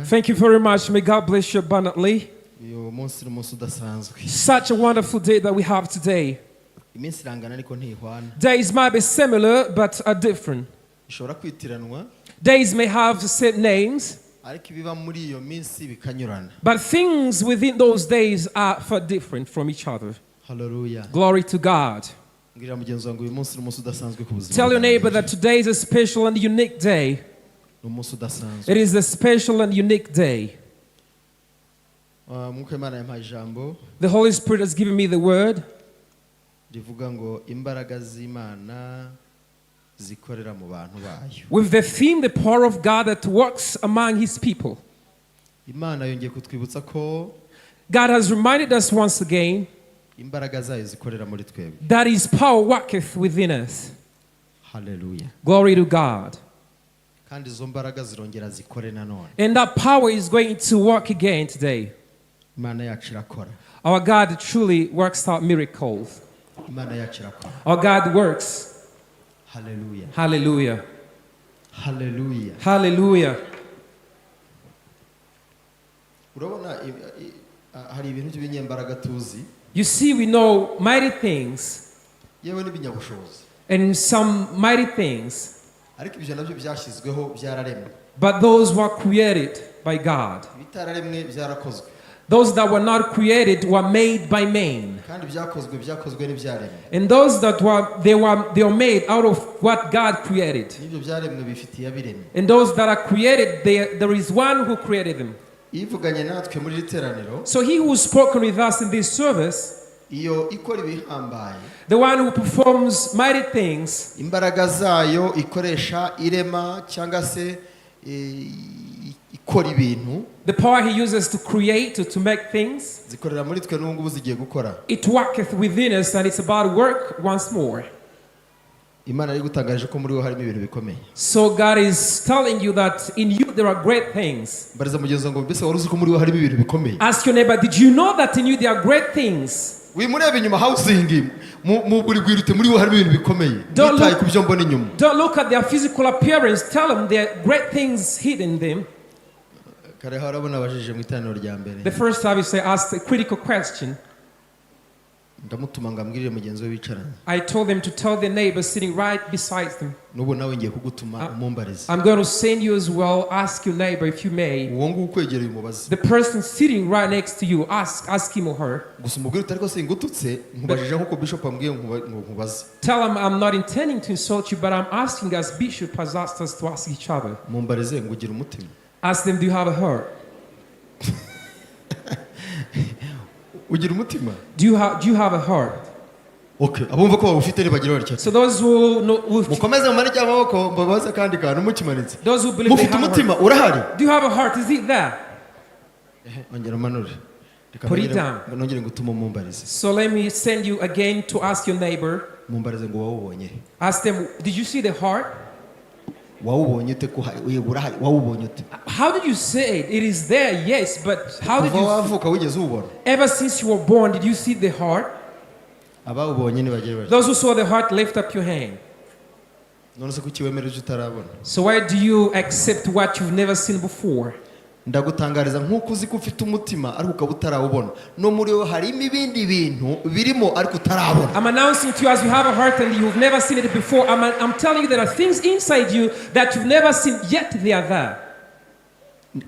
Thank you very much. May God bless you abundantly. Such a wonderful day that we have today. Days might be similar but are different. Days may have the same names, but things within those days are far different from each other. Hallelujah. Glory to God. Tell your neighbor that today is a special and unique day. It is a special and unique day. The Holy Spirit has given me the word. With the theme, the power of God that works among His people. God has reminded us once again that His power worketh within us. Hallelujah. Glory to God. And that power is going to work again today. Our God truly works out miracles. Our God works. Hallelujah. Hallelujah. Hallelujah. Hallelujah. You see, we know mighty things and some mighty things, but those were created by God. Those that were not created were made by man. And those that were made out of what God created. And those that are created, there is one who created them. So He who has spoken with us in this service, the one who performs mighty things, the power He uses to create, to make things, it worketh within us and it's about to work once more. So God is telling you that in you there are great things. Ask your neighbor, did you know that in you there are great things? Don't look at their physical appearance. Tell them there are great things hidden in them. The first service I asked a critical question. I told them to tell their neighbor sitting right beside them. I'm going to send you as well. Ask your neighbor if you may. The person sitting right next to you, ask him or her. Tell him I'm not intending to insult you, but I'm asking as Bishop has asked us to ask each other. Ask them, do you have a heart? Do you have a heart? Okay. So those who know, those who believe they have a heart. Do you have a heart? Is it there? Put it down. So let me send you again to ask your neighbor. Ask them, did you see the heart? How did you say it? It is there, yes, but how did you? Ever since you were born, did you see the heart? Those who saw the heart, lift up your hand. So why do you accept what you've never seen before? ndagutangariza nkuko uzi ko ufite umutima ariko ukaba utarawubona no muri yo harimo ibindi bintu birimo ariko utarabona. I'm announcing to you as you have a heart and you've never seen it before. I'm telling you there are things inside you that you've never seen yet they are there.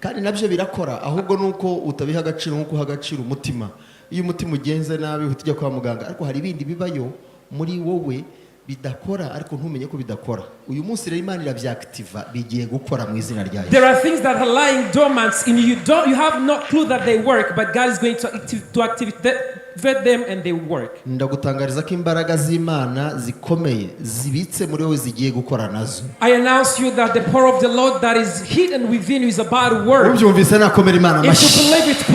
Kandi nabyo birakora ahubwo nuko utabiha agaciro nkuko uha agaciro umutima. Iyo umutima ugenze nabi utujya kwa muganga ariko hari ibindi bibayo muri wowe bidakora ariko ntumenye ko bidakora. Uyu munsi rero Imana irabyactiva bigiye gukora mu izina rya Yesu. There are things that are lying dormant in you. You have no clue that they work, but God is going to activate them and they work. Ndagutangariza ko imbaraga z'Imana zikomeye zibitse muri wowe zigiye gukora nazo. I announce you that the power of the Lord that is hidden within you is about to work. Ubyumvise nakomera Imana amashi. If you believe it,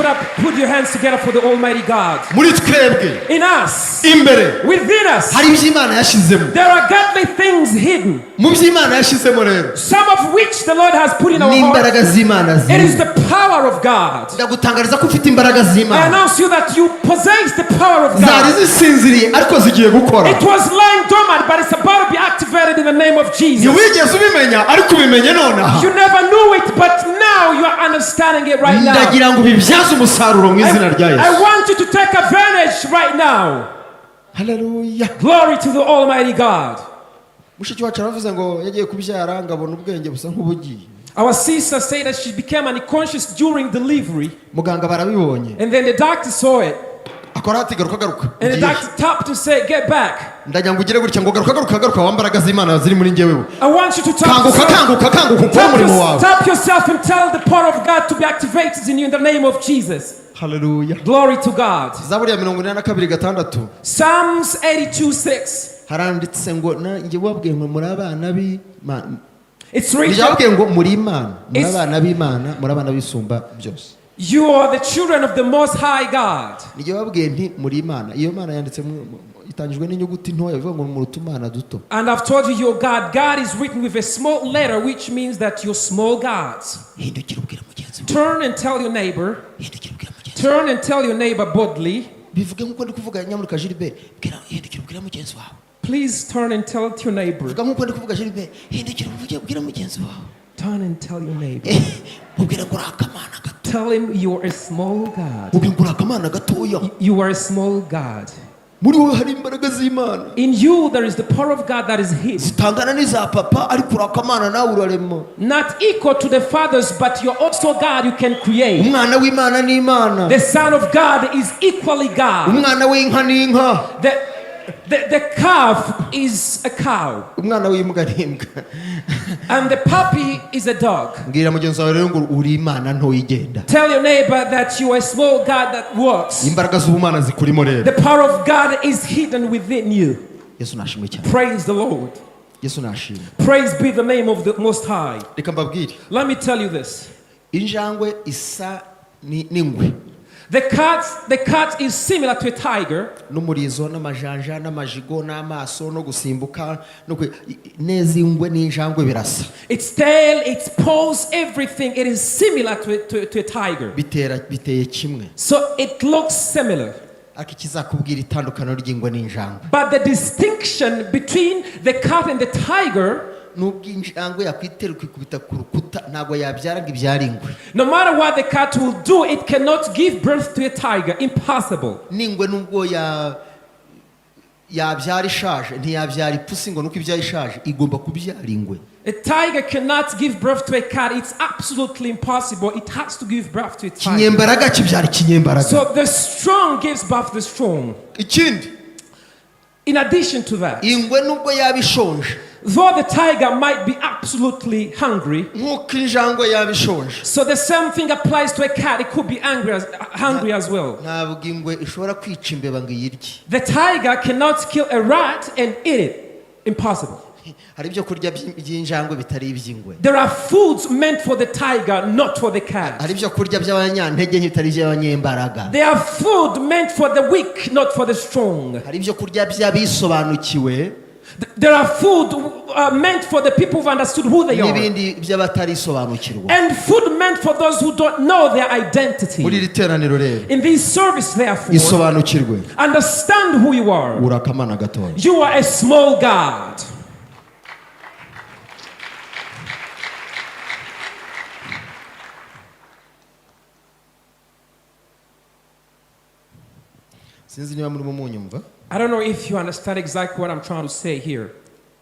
put your hands together for the Almighty God. Muri twebwe. In us. Imbere. Within us. Hari iby'Imana yashizemo. There are godly things hidden. Mu by'Imana yashizemo rero. Some of which the Lord has put in our hearts. Imbaraga z'Imana. It is the power of God. Ndagutangariza ko ufite imbaraga z'Imana. I announce you that you possess is the power of zari God. zisinziriye ariko zigiye gukora. It was lying dormant, but it's about to be activated in the name of Jesus. Ntiwigeze ubimenya ariko ubimenye nonaha. You never knew it, but now you are understanding it right now. Ndagira ngo ubibyaze umusaruro mu izina rya Yesu. I want you to take advantage right now. Hallelujah. Glory to the Almighty God. Mushiki wacu aravuze ngo yagiye kubyara ngabona ubwenge busa nk'ubugiye. Our sister said that she became unconscious during delivery. Muganga barabibonye. And then the doctor saw it. Akora ati garuka. And the doctor tapped to say, get back. Ndagira ngo ugire gutya ngo garuka wambaraga z'Imana ziri muri njyewe. I want you to tap yourself and tell the power of God to be activated in you in the name of Jesus. Hallelujah. Glory to God. Zaburi ya 82:6. Psalms 82:6. Haranditse ngo njye wabwiye ngo muri abana b'Imana. It's written. Yabwiye ngo muri Imana, muri abana b'Imana, muri abana bisumba byose. You are the children of the Most High God. Njye wabwiye nti muri Imana. Iyo Imana yanditse itangijwe n'inyuguti ntoya bivuga ngo muri utumana duto. And I've told you your God. God is written with a small letter, which means that you're small gods. Turn and tell your neighbor. Turn and tell your neighbor boldly. Bivuge nkuko ndi kuvuga Nyamuruka Gilbert. Bwira mugenzi wawe. Please turn and tell it to your neighbor. Bivuga nkuko ndi kuvuga Gilbert. Bwira mugenzi wawe. Turn and tell your neighbor. Mubwira ngo rakamana gato. Tell him you are a small God. Mubwira ngo rakamana gatoya. You are a small God. Muri wowe hari imbaraga z'Imana. In you there is the power of God that is hid. Zitangana n'iza papa ariko rakamana nawe urarema. Not equal to the fathers, but you're also God. You can create. Umwana w'Imana ni Imana. The Son of God is equally God. Umwana w'inka ni inka. The calf is a cow. Umwana w'imbwa ni imbwa. And the puppy is a dog. Mbwira mugenzi wawe rero ngo uri Imana nto igenda. Tell your neighbor that you are a small God that works. Imbaraga z'ubumana zikurimo rero. The power of God is hidden within you. Yesu nashimwe cyane. Praise the Lord. Yesu nashimwe. Praise be the name of the Most High. Reka mbabwire. Let me tell you this. Injangwe isa n'ingwe. The cat is similar to a tiger. N'umurizo n'amajanja n'amajigo n'amaso no gusimbuka no neza ingwe n'injangwe birasa. Its tail, its paws, everything, it is similar to a tiger. Biteye kimwe. So it looks similar. Akikizakubwira itandukano ry'ingwe n'injangwe. But the distinction between the cat and the tiger, nubwo injangwe yakwiteruka ikubita ku rukuta ntabwo yabyara ngo ibyara ingwe. No matter what the cat will do, it cannot give birth to a tiger. Impossible. N'ingwe nubwo yabyara ishaje ntiyabyara ipusi ngo nuko ibyara ishaje igomba kubyara ingwe. A tiger cannot give birth to a cat. It's absolutely impossible. It has to give birth to a tiger. Kinyembaraga kibyara kinyembaraga. So the strong gives birth to the strong. Ikindi, in addition to that, ingwe nubwo yabishonje, though the tiger might be absolutely hungry, nkuko injangwe yabishonje, so the same thing applies to a cat. It could be hungry as well. Ntabwo ingwe ishobora kwica imbeba ngo iyirye. The tiger cannot kill a rat and eat it. Impossible. Hari ibyo kurya by'injangwe bitari iby'ingwe. There are foods meant for the tiger, not for the cat. Hari ibyo kurya by'abanyantege bitari iby'abanyembaraga. There are food meant for the weak, not for the strong. Hari ibyo kurya by'abisobanukiwe. There are food meant for the people who've understood who they are. N'ibindi by'abatarisobanukirwa. And food meant for those who don't know their identity. Muri iri teraniro rero, in this service, therefore, isobanukirwe. Understand who you are. Urakamana gatoya. You are a small God. Sinzi niba muri munyumva. I don't know if you understand exactly what I'm trying to say here.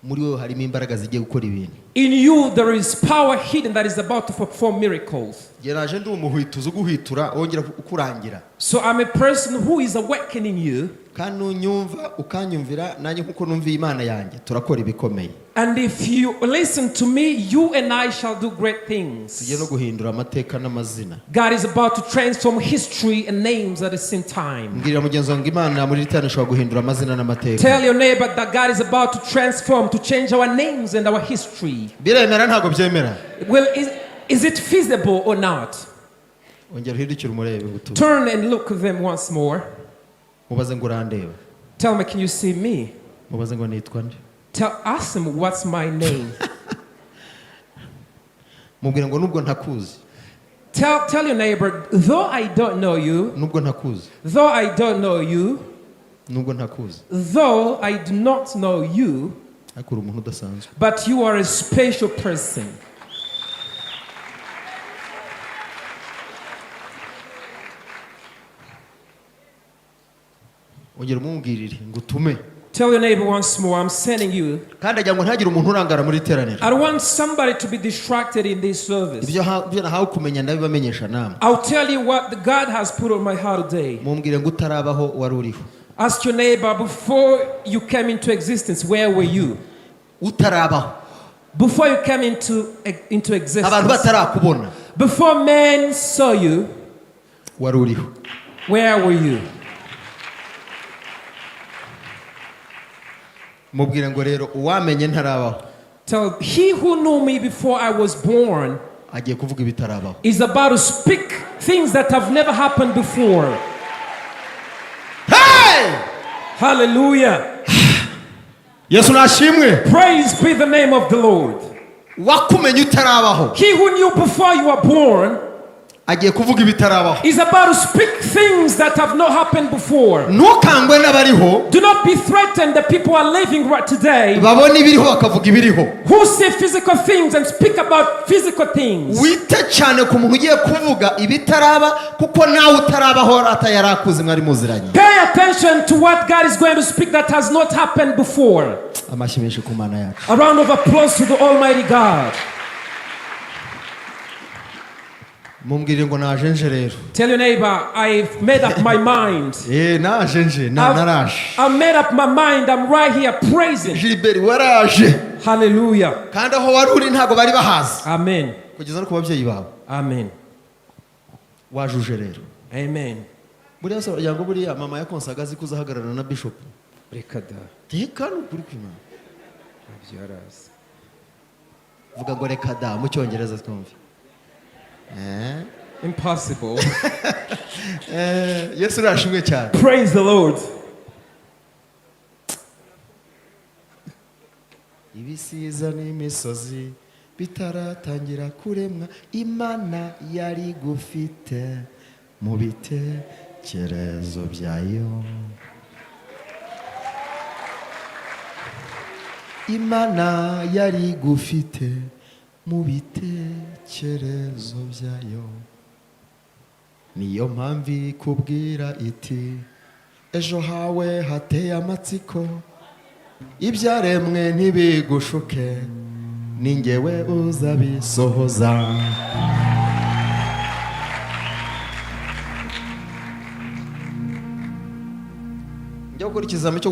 Muri wowe harimo imbaraga zigiye gukora ibintu. In you there is power hidden that is about to perform miracles. Yaraje ndi umuhwituzo uguhwitura wongera ukurangira. So I'm a person who is awakening you. Kandi unyumva ukanyumvira nanjye kuko numva Imana yanjye turakora ibikomeye. And if you listen to me, you and I shall do great things. Tugiye no guhindura amateka n'amazina. God is about to transform history and names at the same time. Mbwira mugenzi wanjye Imana muri ritano ishobora guhindura amazina n'amateka. Tell your neighbor that God is about to transform, to change our names and our history. Biremera ntago byemera. Well, is it feasible or not? Ongera uhindukire umurebe butu. Turn and look at them once more. Mubaze ngo urandeba. Tell me, can you see me? Mubaze ngo nitwa nde. Ask him what's my name. Mubwira ngo nubwo ntakuzi. Tell your neighbor, though I don't know you, nubwo ntakuzi, though I don't know you, nubwo ntakuzi, though I do not know you, ariko uri umuntu udasanzwe. but you are a special person. Ongera umubwirire ngo utume. Tell your neighbor once more, I'm sending you. Kandi ajya ngo ntagire umuntu urangara muri teraniro. I don't want somebody to be distracted in this service. Ibyo nahawe kumenya ndabibamenyesha namwe. I'll tell you what God has put on my heart today. Mumbwire ngo utarabaho wari uriho. Ask your neighbor, before you came into existence, where were you? Utarabaho. Before you came into existence. Abantu batarakubona. Before men saw you, wari uriho. Where were you? Mubwire ngo rero uwamenye ntarabaho. Tell he who knew me before I was born agiye kuvuga ibitarabaho. Is about to speak things that have never happened before. Hey! Hallelujah. Yesu nashimwe. Praise be the name of the Lord. Wakumenye utarabaho. He who knew before you were born agiye kuvuga ibitarabaho. Is about to speak things that have not happened before. Ntukangwe n'abariho. Do not be threatened. The people are living right today. Babona ibiriho bakavuga ibiriho. Who see physical things and speak about physical things. Wite cyane ku muntu ugiye kuvuga ibitaraba kuko nawe utarabaho atayarakuze mwari muziranye. Pay attention to what God is going to speak that has not happened before. Amashimisho ku Mana yacu. A round of applause to the Almighty God. Mumbwire ngo najenje rero. Tell your neighbor, I've made up my mind. Najenje naraje. I've made up my mind. I'm right here praising. Gilbert waraje. Hallelujah. Kandi aho wari uri ntago bari bahazi. Amen. Kugeza no ku babyeyi bawe. Amen. Wajuje rero. Amen. Buriya so yango buriya mama yakonsaga azi kuzahagararana na bishop. Rekada. Tekano kuri kwimana. Abyarazi. Vuga ngo rekada mu cyongereza twumve. Impossible. Yesu rashimwe cyane. Praise the Lord. Ibisiza n'imisozi bitaratangira kuremwa Imana yari gufite mu bitekerezo byayo. Imana yari gufite mu bitekerezo byayo. Niyo mpamvu ikubwira iti ejo hawe hateye amatsiko ibyaremwe ntibigushuke ni njyewe uzabisohoza. Njya gukora ikizami cyo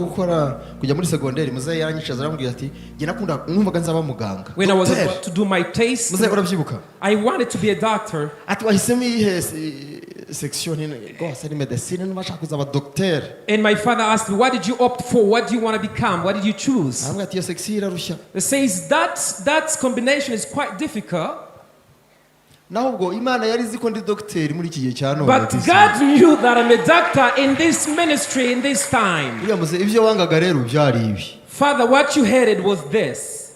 kujya muri segonderi muzehe yaranyicaza arambwira ati njye nakunda numvaga nzaba muganga. When I was about to do my taste, muzehe urabyibuka? I wanted to be a doctor. Ati wahisemo iyihe section rwose ari medicine n'ubashaka kuzaba docteur. And my father asked me, what did you opt for? What do you want to become? What did you choose? Arambwira ati iyo section irarushya. It says that combination is quite difficult. Naho ubwo Imana yari izi ko ndi docteur muri iki gihe cya none. But God knew that I'm a doctor in this ministry in this time. Ibyo wangaga rero byari ibi. Father, what you hated was this.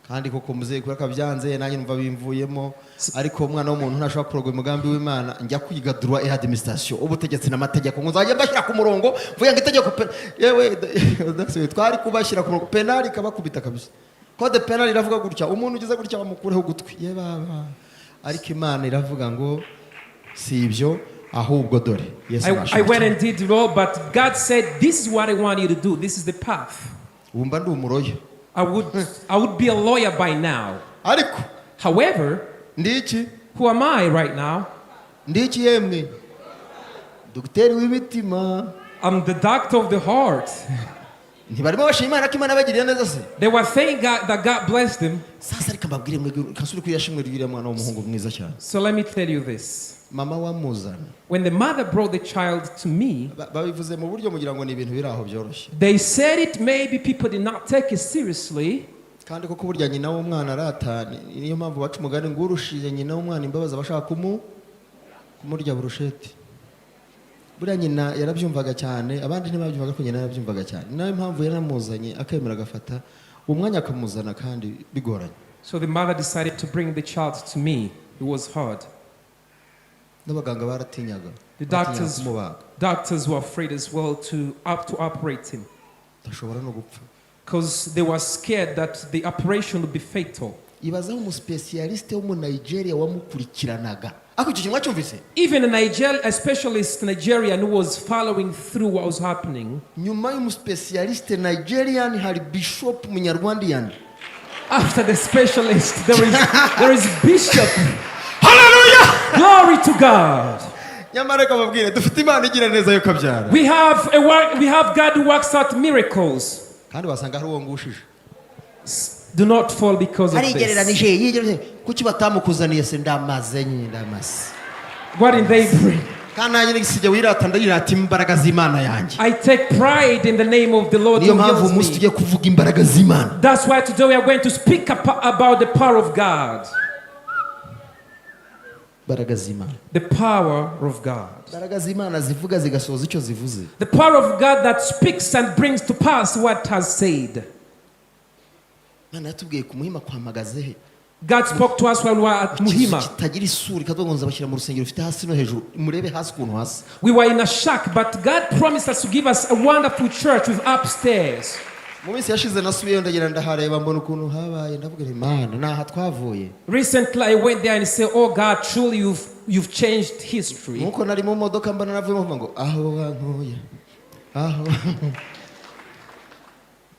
Kandi koko muzehe kuraka byanze nanjye numva bimvuyemo ariko umwana w'umuntu ntashobora kuroga umugambi w'Imana njya kwiga droit et administration ubutegetsi n'amategeko ngo nzajya mbashyira ku murongo mvuye ngo itegeko yewe twari kubashyira ku murongo penal kabakubita kabisa. Code penal iravuga gutya umuntu ugize gutya bamukureho gutwi ye baba. Ariko Imana iravuga ngo si ibyo ahubwo dore. I went and did it all, but God said, this is what I want you to do. This is the path. Wumva ndi umuroyo. I would be a lawyer by now. Ariko however, ndiki? Who am I right now? Ndiki yemwe? Dogiteri w'imitima. I'm the doctor of the heart. Ntibarimo bashima Imana ko Imana bagiriye neza se. They were saying that God blessed them. Sasa reka mbabwire mwe kasuri ko yashimwe rwira mwana w'umuhungu mwiza cyane. So let me tell you this. Mama wamuzana. When the mother brought the child to me, babivuze mu buryo mugira ngo ni ibintu biri aho byoroshye. They said it maybe people did not take it seriously. Kandi koko burya nyina w'umwana aratani niyo mpamvu baca umugani ngo urushije nyina w'umwana imbabazi abashaka kumurya burusheti. Burya nyina yarabyumvaga cyane abandi ntibabyumvaga ko nyina yarabyumvaga cyane. Nayo mpamvu yaramuzanye akemera agafata umwanya akamuzana kandi bigoranye. So the mother decided to bring the child to me. It was hard. n'abaganga baratinyaga The doctors were afraid as well to operate him. Tashobora no gupfa. Because they were scared that the operation would be fatal. Ibaza umuspecialiste wo mu Nigeria wamukurikiranaga. Ako icyo kimwe cyumvise. Even a specialist Nigerian who was following through what was happening. Nyuma y'umuspecialiste Nigerian hari bishop munyarwandian. After the specialist there is bishop. Hallelujah! Glory to God. Nyamareka babwire dufite Imana igira neza yo kabyara. We have God who works out miracles. Kandi wasanga hari uwo ngushije. Do not fall because of this. Kuki batamukuzaniye se ndamaze nyine ndamaze. What did they bring? Kana nyine gisije wirata ndirata imbaraga z'Imana yanjye. I take pride in the name of the Lord who heals me. Tugiye kuvuga imbaraga z'Imana. That's why today we are going to speak about the power of God. The power of God. The power of God that speaks and brings to pass what has said. God spoke to us when we were at Muhima. We were in a shack, but God promised us to give us a wonderful church with upstairs. Recently I went there and said, oh God, truly you've changed history.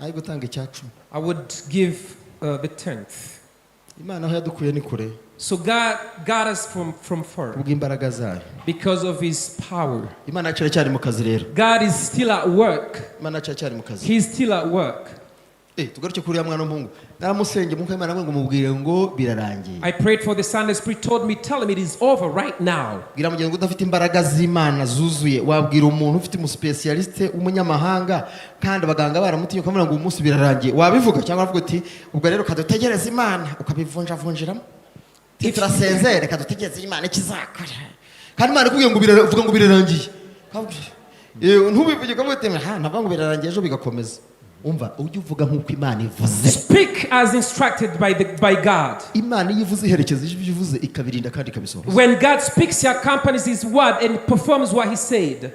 I would give the 10th. So God got us from far because of His power. God is still at work. He's still at work. I prayed for the Son. The Spirit told me, tell him it is over right now. Speak as instructed by God. When God speaks, He accompanies His word and performs what He said.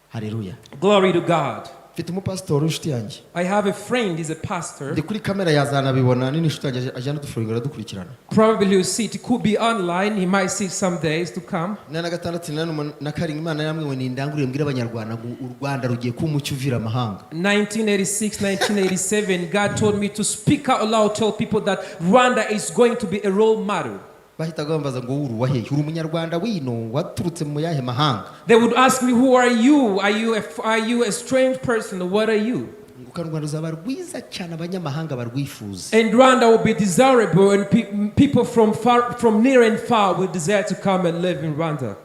Hallelujah. Glory to God. I have a friend, he's a pastor. Probably he'll see it. It could be online. He might see some days to come. 1986, 1987, God told me to speak out loud, tell people that Rwanda is going to be a role model. They would ask me, who are you? Are you a strange person? What are you? And Rwanda will be desirable, and people from near and far will desire to come and live in Rwanda.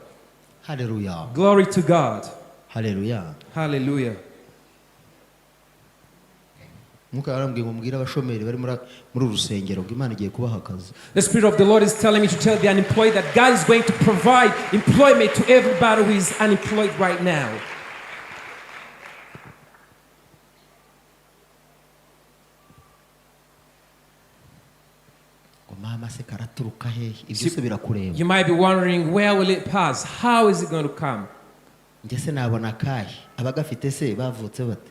Hallelujah. Glory to God. Hallelujah. Hallelujah. The Spirit of the Lord is telling me to tell the unemployed that God is going to provide employment to everybody who is unemployed right now. You might be wondering, where will it pass? How is it going to come?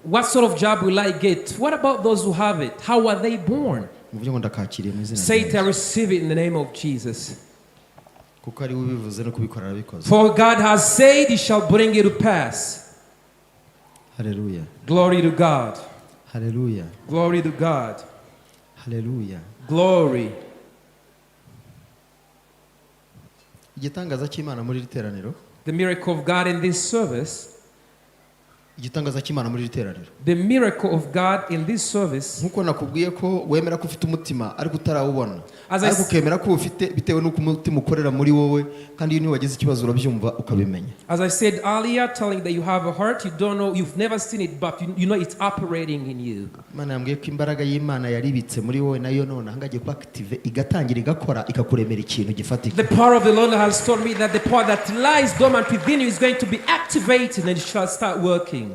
What sort of job will I get? What about those who have it? How are they born? Say it, I receive it in the name of Jesus. For God has said He shall bring it to pass. Hallelujah. Glory to God. Hallelujah. Glory to God. Hallelujah. Glory. The miracle of God in this service. The miracle of God in this service. As I said earlier, telling that you have a heart, you don't know, you've never seen it, but you know it's operating in you. The power of the Lord has told me that the power that lies dormant within you is going to be activated and it shall start working.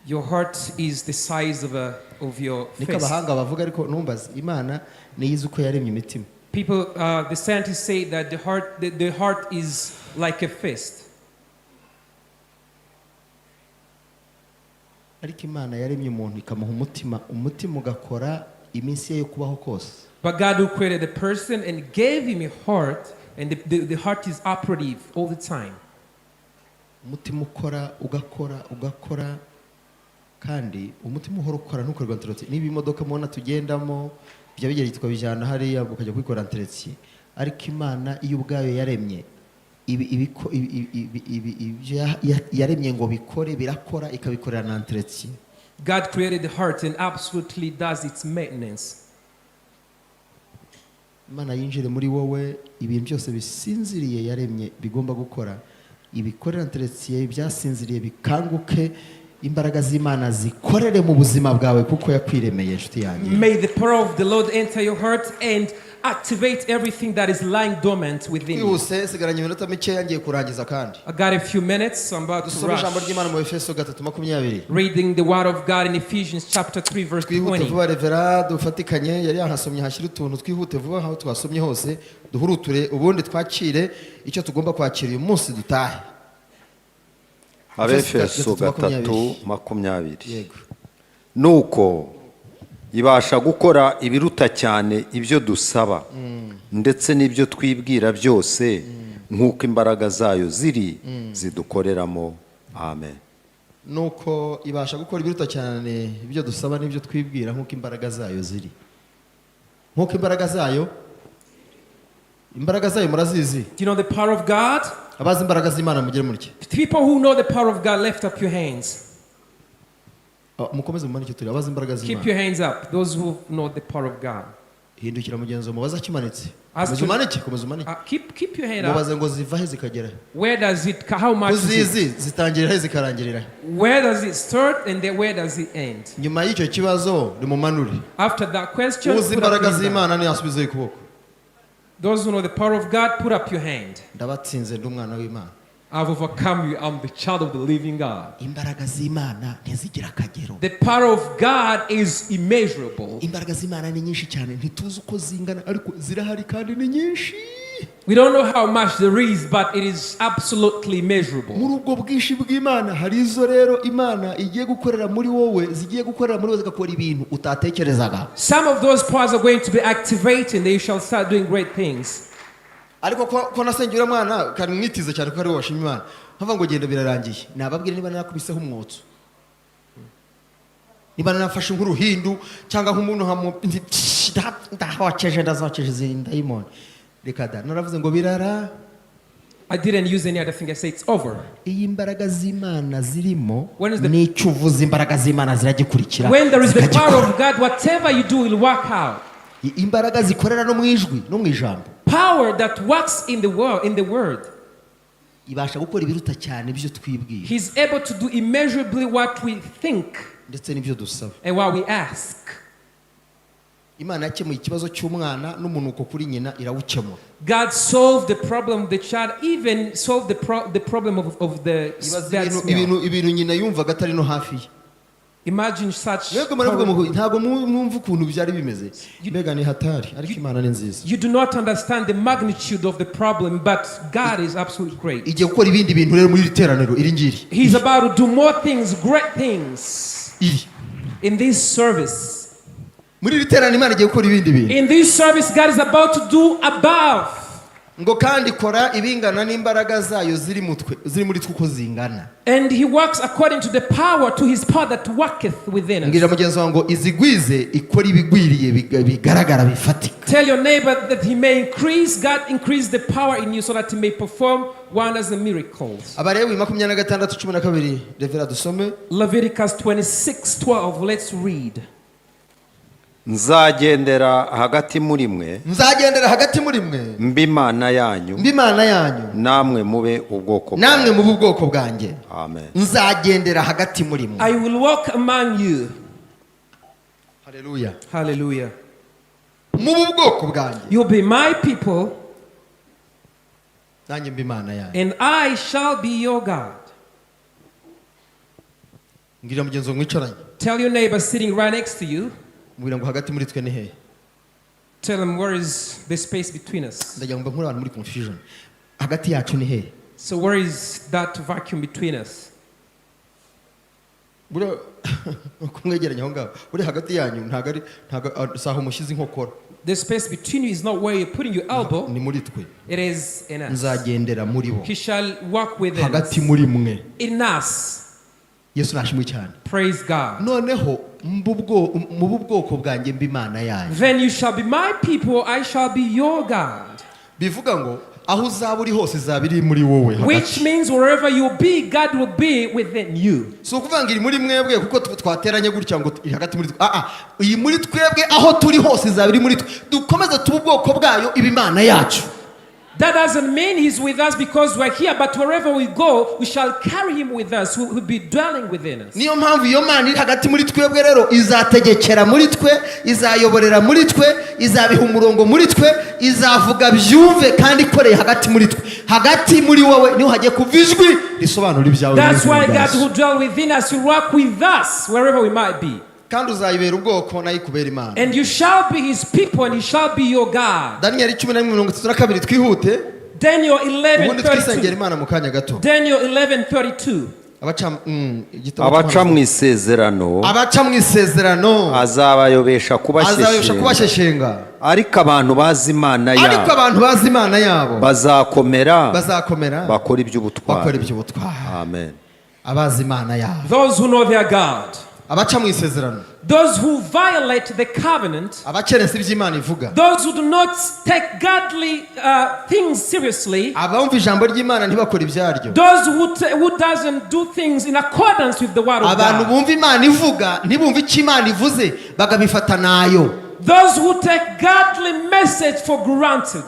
Your heart is the size of your niko fist. abahanga bavuga ariko numbaza Imana niyizi uko yaremye imitima. People, the scientists say that the heart is like a fist. Ariko Imana yaremye umuntu ikamuha umutima ugakora iminsi ye yo kubaho kose. But God who created the person and gave him a heart, and the heart is operative all the time. Umutima ukora ugakora kandi umutima uhora ukora ntukorwa entretien. Niba imodoka mubona tugendamo bya bigera tukabijana hariya ukajya kwikora entretien, ariko Imana iyo ubwayo yaremye yaremye ngo bikore birakora ikabikorera na entretien. God created the heart and absolutely does its maintenance. Imana yinjire muri wowe, ibintu byose bisinziriye yaremye bigomba gukora ibikorera entretien, byasinziriye bikanguke, imbaraga z'Imana zikorere mu buzima bwawe kuko yakwiremeye inshuti yanjye. May the power of the Lord enter your heart and activate everything that is lying dormant within you. Sigaranye iminota mike yangiye kurangiza kandi. I got a few minutes, so I'm about to Dusome ijambo rush. ry'Imana mu Efeso 3:20. Reading the word of God in Ephesians chapter 3 verse Twihute 20. vuba revera dufatikanye, yari yahasomye hashyira utuntu twihute vuba aho twasomye hose duhuruture ubundi twakire icyo tugomba kwakira uyu munsi dutahe. Abefeso 3:20. Yego. Nuko ibasha gukora ibiruta cyane ibyo dusaba ndetse n'ibyo twibwira byose nk'uko imbaraga zayo ziri zidukoreramo. Amen. Nuko ibasha gukora ibiruta cyane ibyo dusaba n'ibyo twibwira nk'uko imbaraga zayo ziri. Nk'uko imbaraga zayo murazizi. Do you know the power of God? Abazi imbaraga z'Imana mugire mutya. People who know the power of God, lift up your hands. Mukomeze mumanike turi abazi imbaraga Keep z'Imana. your hands up. Those who know the power of God. Hindukira mugenzo mubaza kimanitse. Komeza umanike. Keep your hand up. Mubaze ngo ziva he zikagera. Where does it? How much? Kuzizi zitangirira he zikarangirira. Where does it start and then where does it end? Nyuma y'icyo kibazo nimumanure. After that question, Uzi put up imbaraga your hand. z'Imana ni asubize ukuboko. Those who know the power of God, put up your hand. Ndabatsinze ndi umwana w'Imana. I've overcome you. I'm the child of the living God. Imbaraga z'Imana ntizigira akagero. The power of God is immeasurable. Imbaraga z'Imana ni nyinshi cyane ntituzi uko zingana ariko zirahari kandi ni nyinshi. We don't know how much there is, but it is absolutely measurable. Muri ubwo bwinshi bw'Imana hari izo rero Imana igiye gukorera muri wowe, zigiye gukorera muri wowe zigakora ibintu utatekerezaga. Some of those powers are going to be activated and they shall start doing great things. Ariko ko nasengera mwana kandi mwitize cyane ko ari washimye Imana. Hava ngo genda birarangiye. Nababwira niba narakubiseho umwotso. Niba narafashe nk'uruhindu cyangwa nk'umuntu ndahawaceje ndazaceje zindayimoni. Reka da naravuze ngo birara. I didn't use any other thing. I say it's over. Iyi imbaraga z'Imana zirimo When is the- n'icuvuza imbaraga z'Imana ziragikurikira. When there is the power of God, whatever you do will work out. Imbaraga zikorera no mu ijwi no mu ijambo. Power that works in the word. Ibasha gukora ibiruta cyane ibyo twibwira. He's able to do immeasurably what we think Ndetse n'ibyo dusaba. and what we ask. Imana yakemuye ikibazo cy'umwana n'umunuko kuri nyina irawukemura. God solved the problem of the child, even solved the problem of the bad smell. Ibintu nyina yumvaga atari no hafi ye. Imagine such Mwebwe muravuga ngo ntago mwumva ukuntu byari bimeze. Mbega ni hatari ariko Imana ni nziza. You do not understand the magnitude of the problem, but God is absolutely great. Igiye gukora ibindi bintu rero muri iri teraniro iri ngiri. He's about to do more things, great things in this service. Muri iri teraniro Imana igiye gukora ibindi bintu. In this service, God is about to do above. Ngo kandi kora ibingana n'imbaraga zayo ziri muri twe uko zingana. And he works according to the power, to his power that worketh within us. Ngira mugenzi wanjye ngo izigwize ikora ibigwiriye bigaragara bifatika. Tell your neighbor that he may increase, God increase the power in you so that he may perform wonders and miracles. Abalewi 26:12 revera dusome. Leviticus 26:12, let's read. Nzagendera hagati muri mwe mb'Imana yanyu namwe mube ubwoko bwanjye. Amen. Nzagendera hagati muri mwe. I will walk among you. Hallelujah. Hallelujah. Mu bwoko bwanjye. You'll be my people nanjye mb'Imana yanyu. and I shall be your God. Ngira mugenzi wo mwicaranye. Tell your neighbor sitting right next to you. Mubwira ngo hagati muri twe ni he. Tell him where is the space between us. Ndagira ngo nkuru abantu muri confusion. Hagati yacu ni he. So where is that vacuum between us? Bura kumwegeranya aho ngaho. Buri hagati yanyu ntago saho mushize inkokora. The space between you is not where you're putting your elbow. Ni muri twe. It is in us. Nzagendera muri bo. He shall walk with us. Hagati muri mwe. In us. Yesu nashimwe cyane. Praise God. Noneho mu bwoko bwanjye mbi Imana yanyu. Then you shall be my people, I shall be your God. Bivuga ngo aho uzaba uri hose izabiri muri wowe. Which means wherever you be, God will be within you. So kuvuga ngo iri muri mwebwe kuko twateranye gutya ngo hagati muri iyi muri twebwe aho turi hose izabiri muri twe. Dukomeze tubu bwoko bwayo iba Imana yacu. That doesn't mean he's with us because we're here, but wherever we go, we shall carry him with us, who will be dwelling within us. Niyo mpamvu iyo Mana iri hagati muri twebwe rero izategekera muri twe, izayoborera muri twe, izabiha umurongo muri twe, izavuga byumve kandi ikoreye hagati muri twe. Hagati muri wowe niho hagiye kuva ijwi risobanura ibyawe. That's why God who dwell within us will walk with us wherever we might be. Kandi uzayibera ubwoko nayo ikubera Imana. And you shall be his people and he shall be your God. Daniel 11:32 twihute. Daniel 11:32. Imana mu kanya gato. Daniel 11:32. abaca mu isezerano azabayobesha kubasheshenga ariko abantu bazi Imana yabo bazakomera bakora iby'ubutwari. Amen. Abazi Imana yabo. Those who know their God. Abaca mu isezerano. Those who violate the covenant. Abakerensa iby'Imana ivuga. Those who do not take godly things seriously. Abumva ijambo ry'Imana ntibakora ibyaryo. Those who doesn't do things in accordance with the word of God. Abantu bumva Imana ivuga ntibumva icyo Imana ivuze bagabifata nayo. Those who take godly message for granted.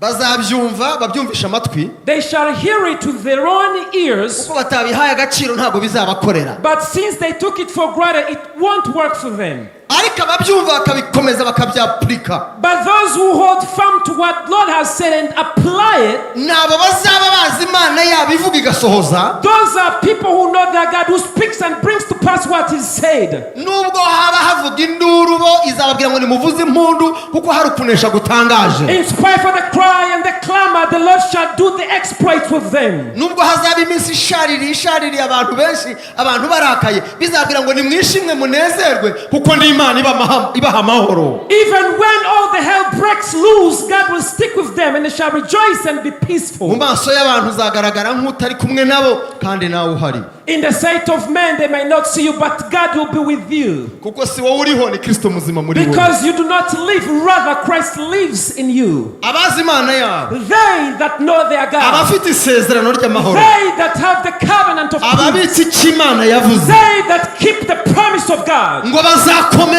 Bazabyumva babyumvisha amatwi. They shall hear it with their own ears. Uko batabihaye agaciro ntago bizabakorera. But since they took it for granted, it won't work for them. Ariko ababyumva bakabikomeza bakabyapurika. But those who hold firm to what Lord has said and apply it, nabo bazaba bazi Imana yabo ivuga igasohoza. Those are people who know their God, who speaks and brings to pass what is said. Nubwo haba havuga induru bo izababwira ngo nimuvuze impundu kuko hari ukunesha gutangaje. In spite of the cry and the clamor, the Lord shall do the exploits with them. Nubwo hazaba iminsi ishariri abantu benshi abantu barakaye bizabwira ngo nimwishimwe munezerwe kuko ni Imana ibaha amahoro. Even when all the hell breaks loose, God will stick with them and they shall rejoice and be peaceful. Mu maso y'abantu uzagaragara nk'utari kumwe nabo kandi nawe uhari. In the sight of men they may not see you, but God will be with you. Kuko si wowe uriho ni Kristo muzima muri wowe. Because you do not live, rather Christ lives in you. Abazi Imana yabo. They that know their God. Abafite isezerano ry'amahoro. They that have the covenant of peace. Ababitse icyo Imana yavuze. They that keep the promise of God. Ngo bazakomera.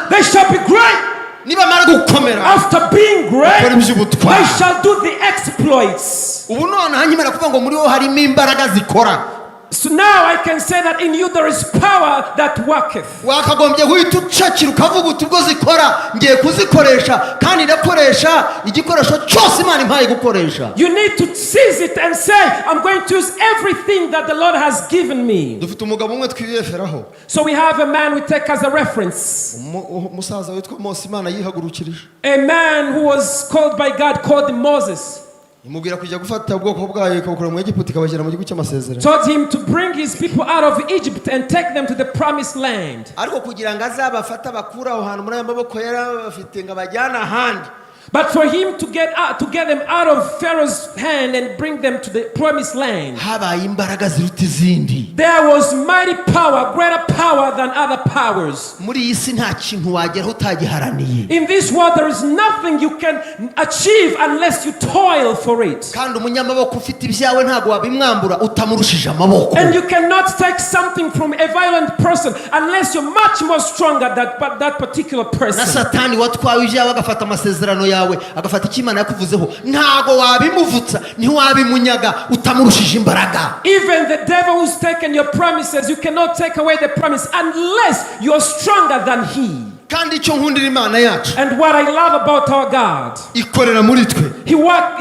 They shall be great. Nibamara gukomera. After being great, they shall do the exploits. Ubu none hanyimara kuvuga ngo muri wo harimo imbaraga zikora. So now I can say that in you there is power that worketh. Wakagombye guhita ucakira ukavuga uti ubwo zikora ngiye kuzikoresha kandi ndakoresha igikoresho cyose Imana impaye gukoresha. You need to seize it and say I'm going to use everything that the Lord has given me. Dufite umugabo umwe twiyeferaho. So we have a man we take as a reference. Umusaza witwa Mose Imana yihagurukirije. A man who was called by God called Moses. Imubwira kujya gufata ubwoko bwayo ikabukura mu Egiputa ikabashyira mu gihugu cy'amasezerano. Told him to bring his people out of Egypt and take them to the promised land. Ariko kugira ngo azabafata bakura aho hantu muri aya maboko yari bafite ngo abajyana ahandi. But for him to get them out of Pharaoh's hand and bring them to the promised land, habaye imbaraga ziruta izindi. There was mighty power, greater power than other powers. Muri iyi si nta kintu wageraho utagiharaniye. In this world there is nothing you can achieve unless you toil for it. Kandi umunyamaboko ufite ibyawe ntago wabimwambura utamurushije amaboko. And you cannot take something from a violent person unless you're much more stronger than that particular person. Na Satani watwaye ibyawe agafata amasezerano yawe agafata ikimana yakuvuzeho ntago wabimuvutsa ntiwabimunyaga utamurushije imbaraga. Even the devil who's taken your promises, you cannot take away the promise unless you're stronger than he. kandi icyo nkundira Imana yacu And what I love about our God, ikorera muri twe, He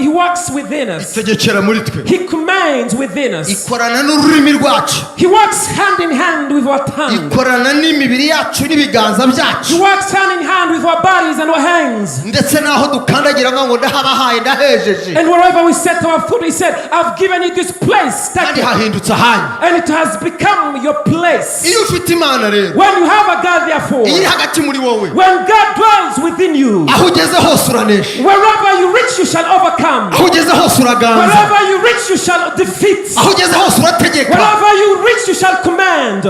works within us. itegekera muri twe, He commands within us. ikorana n'ururimi rwacu, He works hand in hand with our tongue. ikorana n'imibiri yacu n'ibiganza byacu, He works hand in hand with our bodies and our hands. ndetse n'aho dukandagira ngo ndahabahaye ndahejeje, And wherever we set our foot, He said, I've given you this place. kandi hahindutse ahanyu. And it has become your place. Iyo ufite Imana rero, When you have a God, therefore, iri hagati muri wowe, when God dwells within you, aho ugeze hose uranesha, wherever you reach, you shall overcome. aho ugeze hose uraganza, Wherever you reach, you shall defeat. aho ugeze hose urategeka. Wherever you reach, you shall command.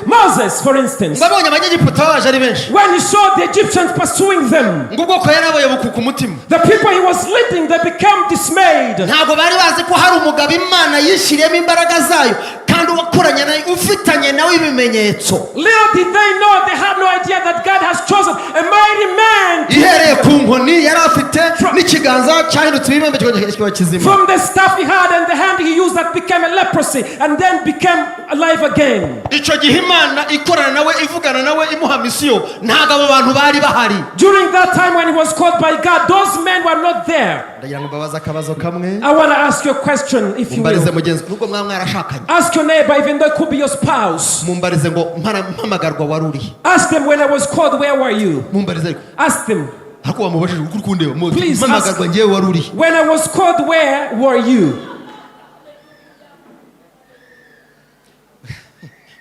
Moses, for instance, ngo abonye abanyegiputa baje ari benshi, when he saw the Egyptians pursuing them, ngo ubwoko yari abaye bukuka umutima, the people he was leading, they became dismayed. ntabwo bari bazi ko hari umugabo Imana yishyiriyemo imbaraga zayo kandi wakoranye nawe ufitanye nawe ibimenyetso. Little did they know, they had no idea that God has chosen a mighty man ihereye ku nkoni yari afite n'ikiganza cyahindutse ibibembe kikaba kizima. from the staff he had and the hand he used that became a leprosy and then became alive again. icyo gihe Imana ikorana nawe ivugana nawe imuha misiyo, ntabwo abo bantu bari bahari. During that time when he was called by God, those men were not there. ndagira ngo mbabaze akabazo kamwe, I want to ask you a question, if you mumbarize will. mugenzi nubwo mwaba mwarashakanye, Ask your neighbor, even though it could be your spouse. mumbarize ngo mpamagarwa wari uri, Ask them, when I was called, where were you? mumbarize Ask them, ariko wamubajije ukuri kundeba, Please mpamagarwa ngewe wari uri. when I was called, where were you?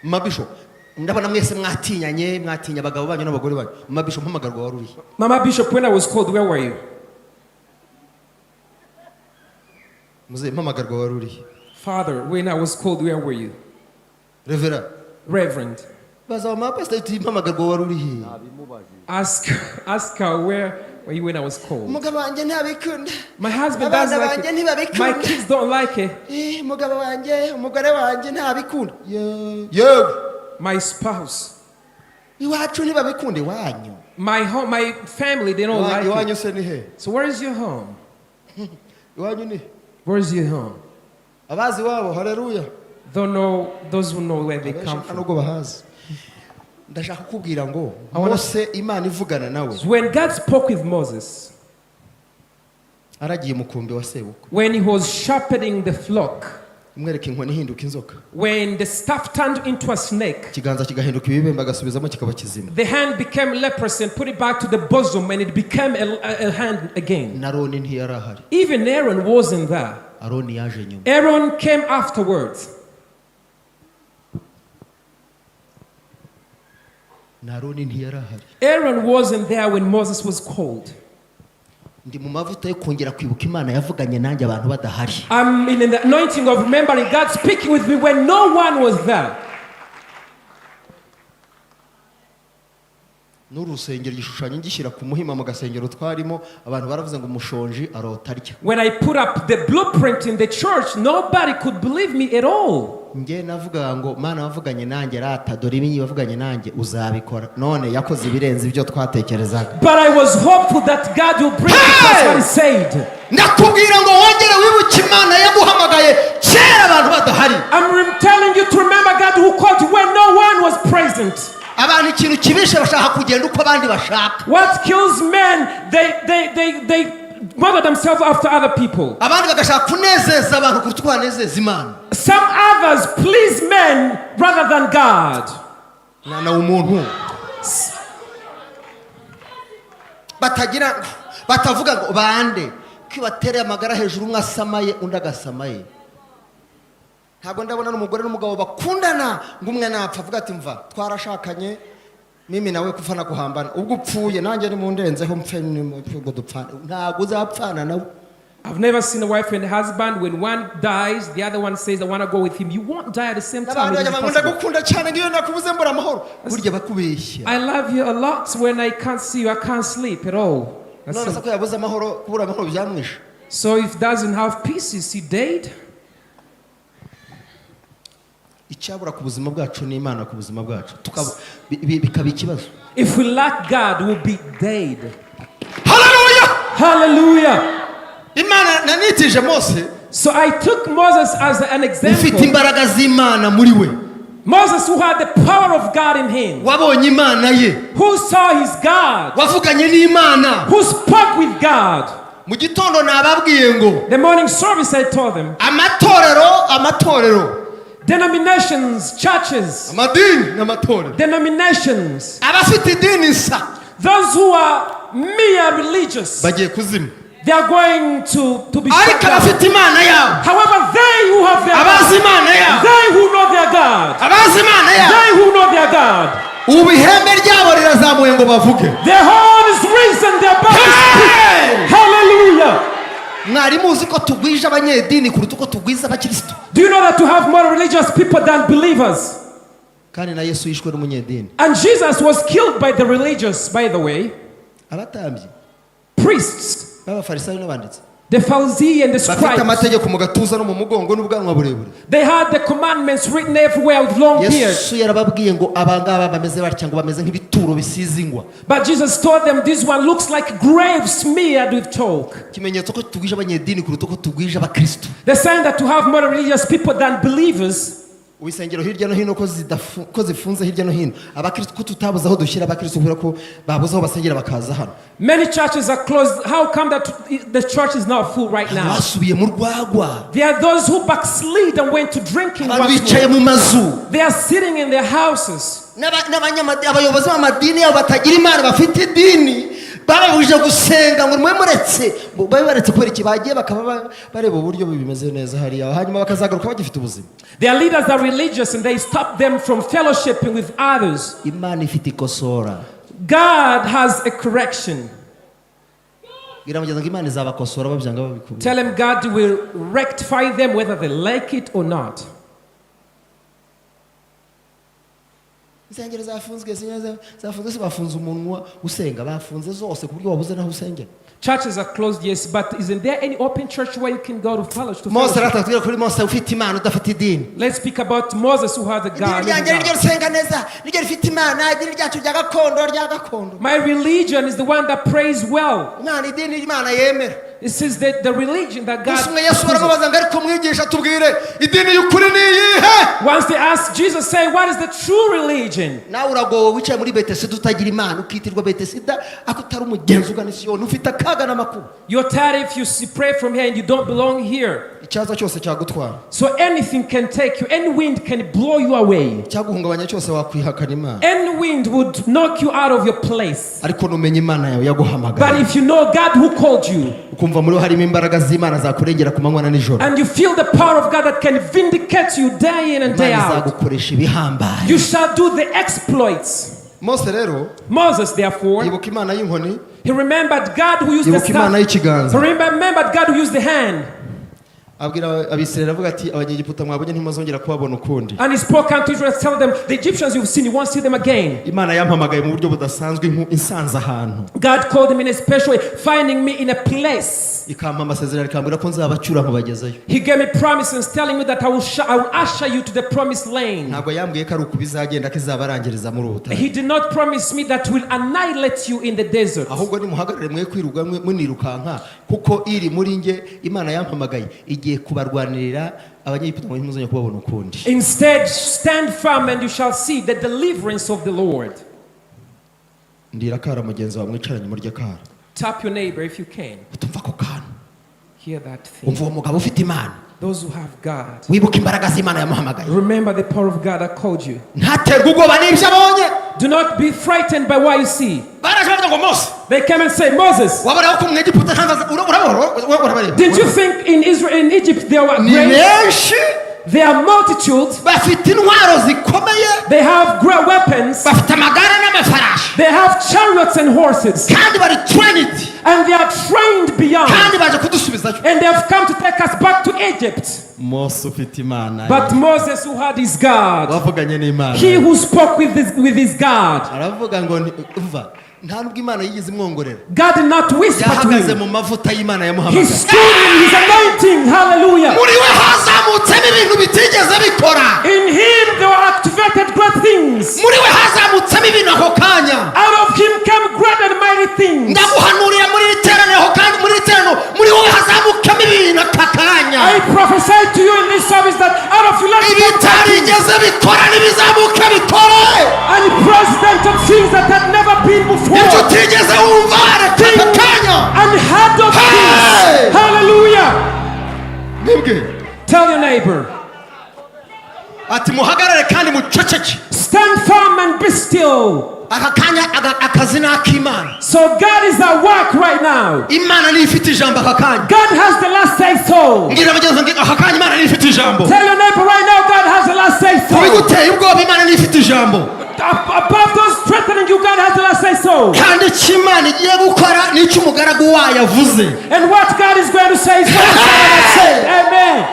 Mabisho, ndabona mwese mwatinyanye, mwatinya abagabo banyu n'abagore banyu. Mabisho, mpamagarwa wari uri. Mama Bishop, when I was called, where were you? Muze mpamagarwa wari uri. Father, when I was called, where were you? Revera, Reverend, baza ma pastor iti mpamagarwa wari uri. ask her, where were you when I was called? Umugabo wanjye ntabikunda. My husband doesn't like it. My kids don't like it. Umugabo wanjye, umugore wanjye ntabikunda. Yego. My spouse, Iwacu ntibabikunda iwanyu. my home, my family, they don't like Iwanyu it. se ni he? So where is your home? Iwanyu ni. Where is your home? Abazi wabo, haleluya. Don't know those who know where they come from. Nubwo bahazi. Ndashaka kukubwira ngo Mose Imana ivugana nawe. When God spoke with Moses, aragiye mukumbi wa sebukwe, when he was shepherding the flock, umwereka inkoni ihinduka inzoka, when the staff turned into a snake, ikiganza kigahinduka ibibembe agasubizamo kikaba kizima, the hand became leprous and put it back to the bosom and it became a hand again. na Aroni ntiyari ahari. Even Aaron wasn't there. Aroni yaje nyuma. Aaron came afterwards. Na Aroni ntiyari ahari. Aaron wasn't there when Moses was called. Ndi mu mavuta yo kongera kwibuka Imana yavuganye nanjye abantu badahari. I'm in the anointing of remembering God speaking with me when no one was there. N'urusengero igishushanyo ngishyira ku muhima mu gasengero twarimo, abantu baravuze ngo umushonji arota arya. When I put up the blueprint in the church, nobody could believe me at all. Nge navuga ngo Mana wavuganye nanjye rata, dore ibinyi wavuganye nanjye uzabikora. None yakoze ibirenze ibyo twatekerezaga. But I was hopeful that God will bring to pass what he said. Ndakubwira ngo wongere wibuke Imana yaguhamagaye kera abantu badahari. I'm telling you to remember God who called you when no one was present. Abantu ikintu kibishe bashaka kugenda uko abandi bashaka. What kills men, they mother themselves after other people. Abandi bagashaka kunezeza abantu kuruta uko banezeza Imana. Some others please men rather than God. Mwana w'umuntu batavuga ngo bande kwibatere amagara hejuru umwe asamaye undi agasamaye. Ntabwo ndabona n'umugore n'umugabo bakundana ngo umwe napfa avuga ati mva twarashakanye mimi nawe kufana kuhambana, ubwo upfuye nanjye ni mundenzeho mpfe ngo dupfana. Ntabwo uzapfana nawe. I've never seen a wife and a husband when one dies, the other one says I want to go with him. You won't die at the same time. I love you a lot. When I can't see you, I can't sleep at all. So if doesn't have peace, is he dead? If we lack God, we'll be dead. Hallelujah! Hallelujah! Imana nanitije Mose. So I took Moses as an example. Ufite imbaraga z'Imana muri we. Moses, who had the power of God in him, wabonye Imana ye, who saw his God, wavuganye n'Imana, who spoke with God. mu gitondo nababwiye ngo The morning service I told them, amatorero denominations, churches, amadini n'amatorero, denominations, abafite idini isa, those who are mere religious, bagiye kuzima, they are going to be shut ariko down. abafite Imana yabo, However, they who have their abazi God, Imana yabo, they who know their God, abazi Imana yabo, they who know their God, ubu ihembe ryabo rirazamuye ngo bavuge. their horn is raised and their belly is Hey! hallelujah. Mwari muzi ko tugwije abanyedini kuruta uko tugwiza abakristo, Do you know that to have more religious people than believers? kandi na Yesu yishwe n'umunyedini. And Jesus was killed by the religious, by the way, Abatambyi priests, b'abafarisayo n'abanditsi the Pharisee and the bafite scribes. amategeko mu gatuza no mu mugongo n'ubwanwa burebure. They had the commandments written everywhere with long beards. Yesu yarababwiye ngo abangaba bameze batya ngo bameze nk'ibituro bisize ingwa. But Jesus told them this one looks like grave smeared with chalk. Ikimenyetso ko tugwije abanyedini kuruta uko tugwije abakristo. The sign that to have more religious people than believers. Wisengero hirya no hino ko zifunze hirya no hino, abakristo ko tutabuze aho dushyira abakristo kubera ko babuze aho basengera bakaza hano. Many churches are closed. How come that the church is not full right now? Basubiye mu rwagwa, There are those who backslid and went to drinking. abantu bicaye mu mazu, They are sitting in their houses. abayobozi b'amadini yabo batagira Imana bafite idini bababujije gusenga ngo muretse babe baretse kubera iki bagiye bakaba bareba uburyo bimeze neza hariya, hanyuma bakazagaruka bagifite ubuzima. Their leaders are religious and they stop them from fellowshipping with others. Imana ifite ikosora. God has a correction. Biramugeza ngo Imana izabakosora babyanga babikubye. Tell them God will rectify them whether they like it or not. Insengero zafunzwe bafunze umunwa usenga, bafunze zose ku buryo wabuze naho usengera. Churches are closed, yes, but isn't there any open church where you can go to fellowship? Mose aratubwira kuri Mose ufite Imana udafite idini. Let's speak about Moses who had a God. My religion is the one that prays well. This is the religion that God. Once they asked Jesus, say, what is the true religion? You're tired if you pray from here and you don't belong here. So anything can take you, any wind can blow you away. Any wind would knock you out of your place. But if you know God who called you, and you feel the power of God that can vindicate you day in and day out, you shall do the exploits. Moses, therefore, he remembered God who used the staff. He remembered God who used the hand. And he spoke unto Israel, tell them, the Egyptians you've seen, you won't see them again. God called him in a special way, finding me in a place. He gave me promises telling me that I will usher you to the promised land. He did not promise me that will annihilate you in the desert. Instead, stand firm and you shall see the deliverance of the Lord. Tap your neighbor if you can. Hear that thing. Those who have God. Remember the power of God that called you. Do not be frightened by what you see. They came and said, Moses, didn't you think in Israel, in Egypt, there were great? There are multitudes. They have great weapons. They have chariots and horses. And they are trained beyond. And they have come to take us back to Egypt. But Moses, who had his God, he who spoke with his God, God did not whisper to him. He stood in his anointing. Hallelujah. In him there were activated great things. Out of him came great and mighty things. I prophesy to you in this service that out of you let And president of things that had never been before. And head of things. Hallelujah. Tell your neighbor. Stand firm and be still. So God is at work right now. God has the last say so. Tell your neighbor right now, God has the last say so. Above those threatening you, God has the last say so. And what God is going to say is what God said. Amen.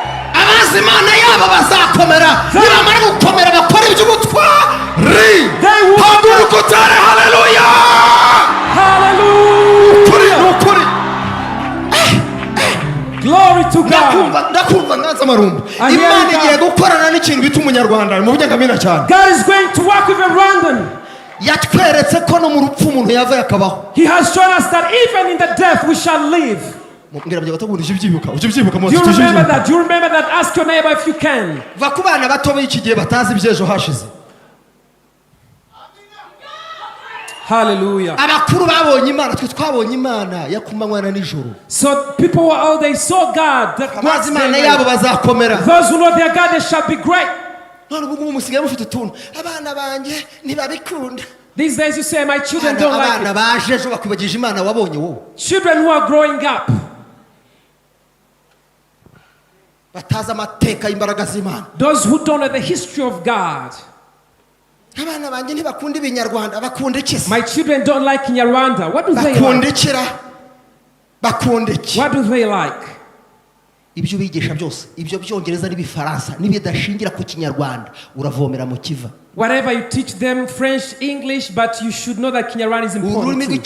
Hallelujah. Glory to God. God is going to work with a Rwandan. He has shown us that even in the death we shall live. Do you remember that? Do you remember that? Ask your neighbor if you can. Hallelujah. So people were all they saw God. Those who know their God, they shall be great. These days you say, my children don't like it. Children who are growing up. Those who don't know the history of God. My children don't like Kinyarwanda. What do they like? What do they like? Whatever you teach them, French, English, but you should know that Kinyarwanda is important too.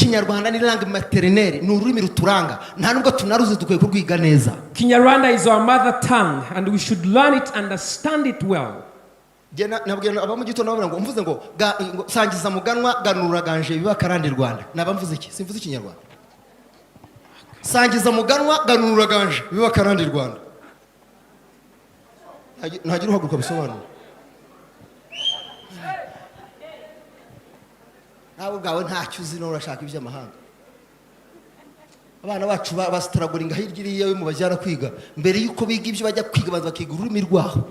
Kinyarwanda is our mother tongue and we should learn it, understand it well. Sangiza muganwa ganura ganje biba karandi Rwanda. Ntagira uhaguruka bisobanura. Nawe gawe ntacyo uzi no urashaka iby'amahanga. Abana bacu basitaraguringa hirya yo mu bajyana kwiga mbere yuko biga ibyo bajya kwiga baza bakiga ururimi rwaho.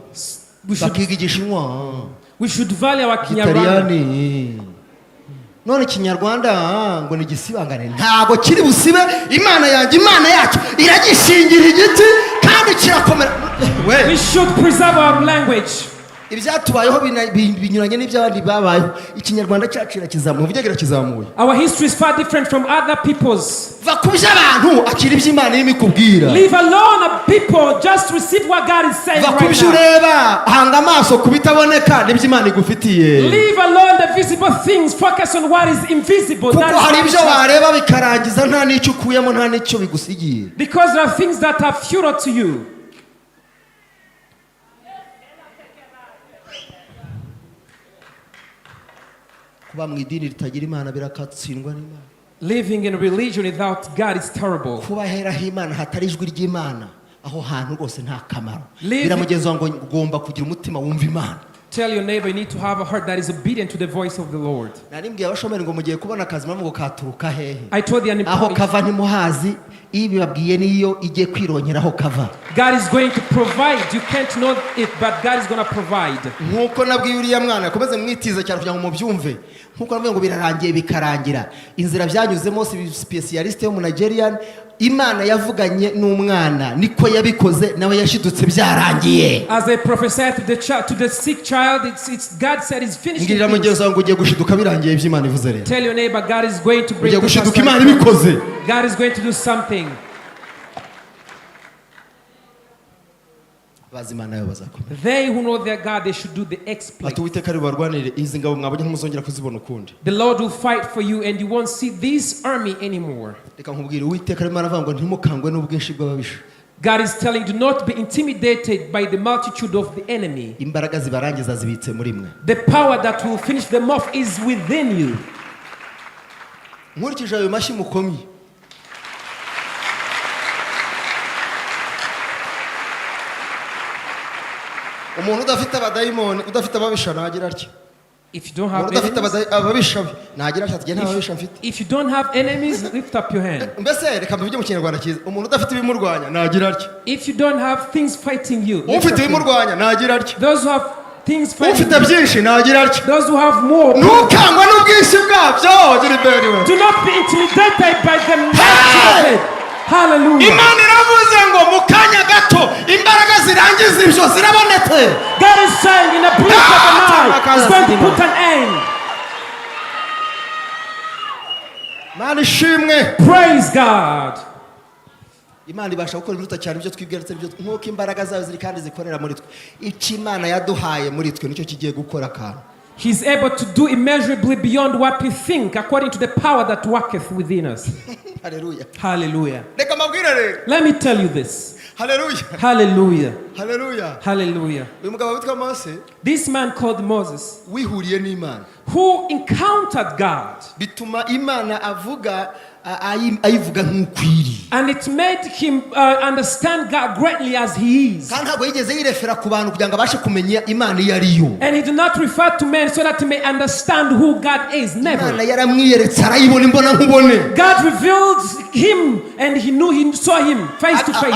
Bakiga igishinwa. We should value our Kinyarwanda. None Kinyarwanda ngo ni gisibangane ntago kiri busibe Imana yanjye Imana yacu iragishingira igiti kandi kirakomera. We should preserve our language. Ibyatubayeho binyuranye n'ibyabandi babayeho. Ikinyarwanda cyacu kirakizamuye uvugira kizamuye. Our history is far different from other people's. Va kubya abantu akiri iby'Imana imikubwira. Leave alone a people, just receive what God is saying right now. Va kubyo ureba hanga amaso kubitaboneka n'iby'Imana igufitiye. Leave alone the visible things, focus on what is invisible. Kuko hari ibyo wareba bikarangiza nta n'icyo ukuyemo nta n'icyo bigusigiye. Because there are things that are futile to you. Living in a religion without God is terrible. Tell your neighbor you need to have a heart that is obedient to the voice of the Lord. I told the unemployed, God is going to provide. You can't know it, but God is going to provide. Imana yavuganye n'umwana niko yabikoze nawe yashidutse byarangiye. As I prophesied to the child, to the sick child, it's God said is finished. Ngira mugenzi wangu ugiye gushiduka birangiye iby'Imana ivuze rero. Tell your neighbor God is going to bring. Gushiduka Imana ibikoze. God is going to do something. They who know their God, they should do the exploit. The Lord will fight for you and you won't see this army anymore. God is telling you, do not be intimidated by the multitude of the enemy. The power that will finish them off is within you. umuntu udafite abadayimoni udafite ababisha nagira atya. If you don't have enemies, if you don't have enemies, lift up your hand. If you don't have things fighting you, those who have things fighting you, those who have more, do not be intimidated by them. Hallelujah. God is saying in a blink of an eye, He's going to put an end. Praise God. Imana ibasha gukora ibiruta cyane ibyo twibwira byo nkuko imbaraga zayo ziri kandi zikorera muri twe. Iki Imana yaduhaye muri twe nicyo kigiye gukora kana. He's able to do immeasurably beyond what we think, according to the power that worketh within us. Hallelujah. Hallelujah. Let me tell you this. Hallelujah. Hallelujah. Hallelujah. Hallelujah. This man called Moses, who encountered God, and it made him understand God greatly as he is. And he did not refer to men so that he may understand who God is. Never. God revealed him, and he saw him face to face.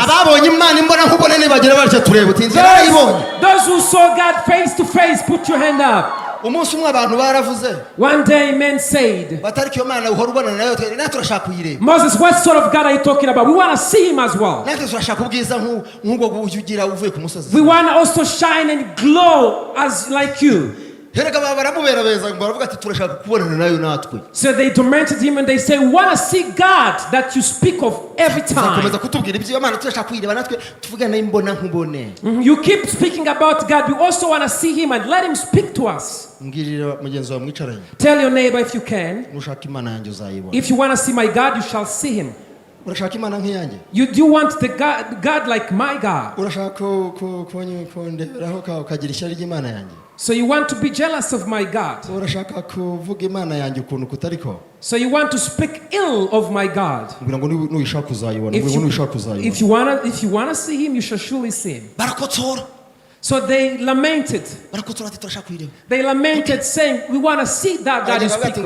Those who saw God face to face, put your hand up. One day men said, Moses, what sort of God are you talking about? We want to see him as well. We want to also shine and glow as like you. So they tormented him and they say, we want to see God that you speak of every time. You keep speaking about God. We also want to see him and let him speak to us. Tell your neighbor if you can. If you want to see my God, you shall see him. You do want the God like my God. So you want to be jealous of my God. So you want to speak ill of my God. If you want to see him, you shall surely see him. So they lamented. They lamented, saying, we want to see that God is speaking.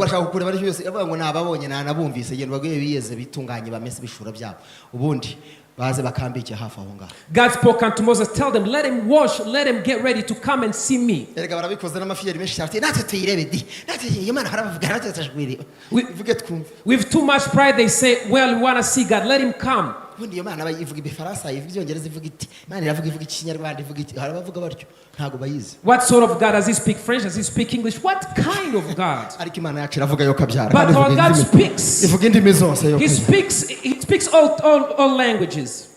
God spoke unto Moses, tell them, let him wash, let him get ready to come and see me. With too much pride, they say, well, we want to see God, let him come. What sort of God? Does he speak French? Does he speak English? What kind of God? But our God speaks. He speaks all languages.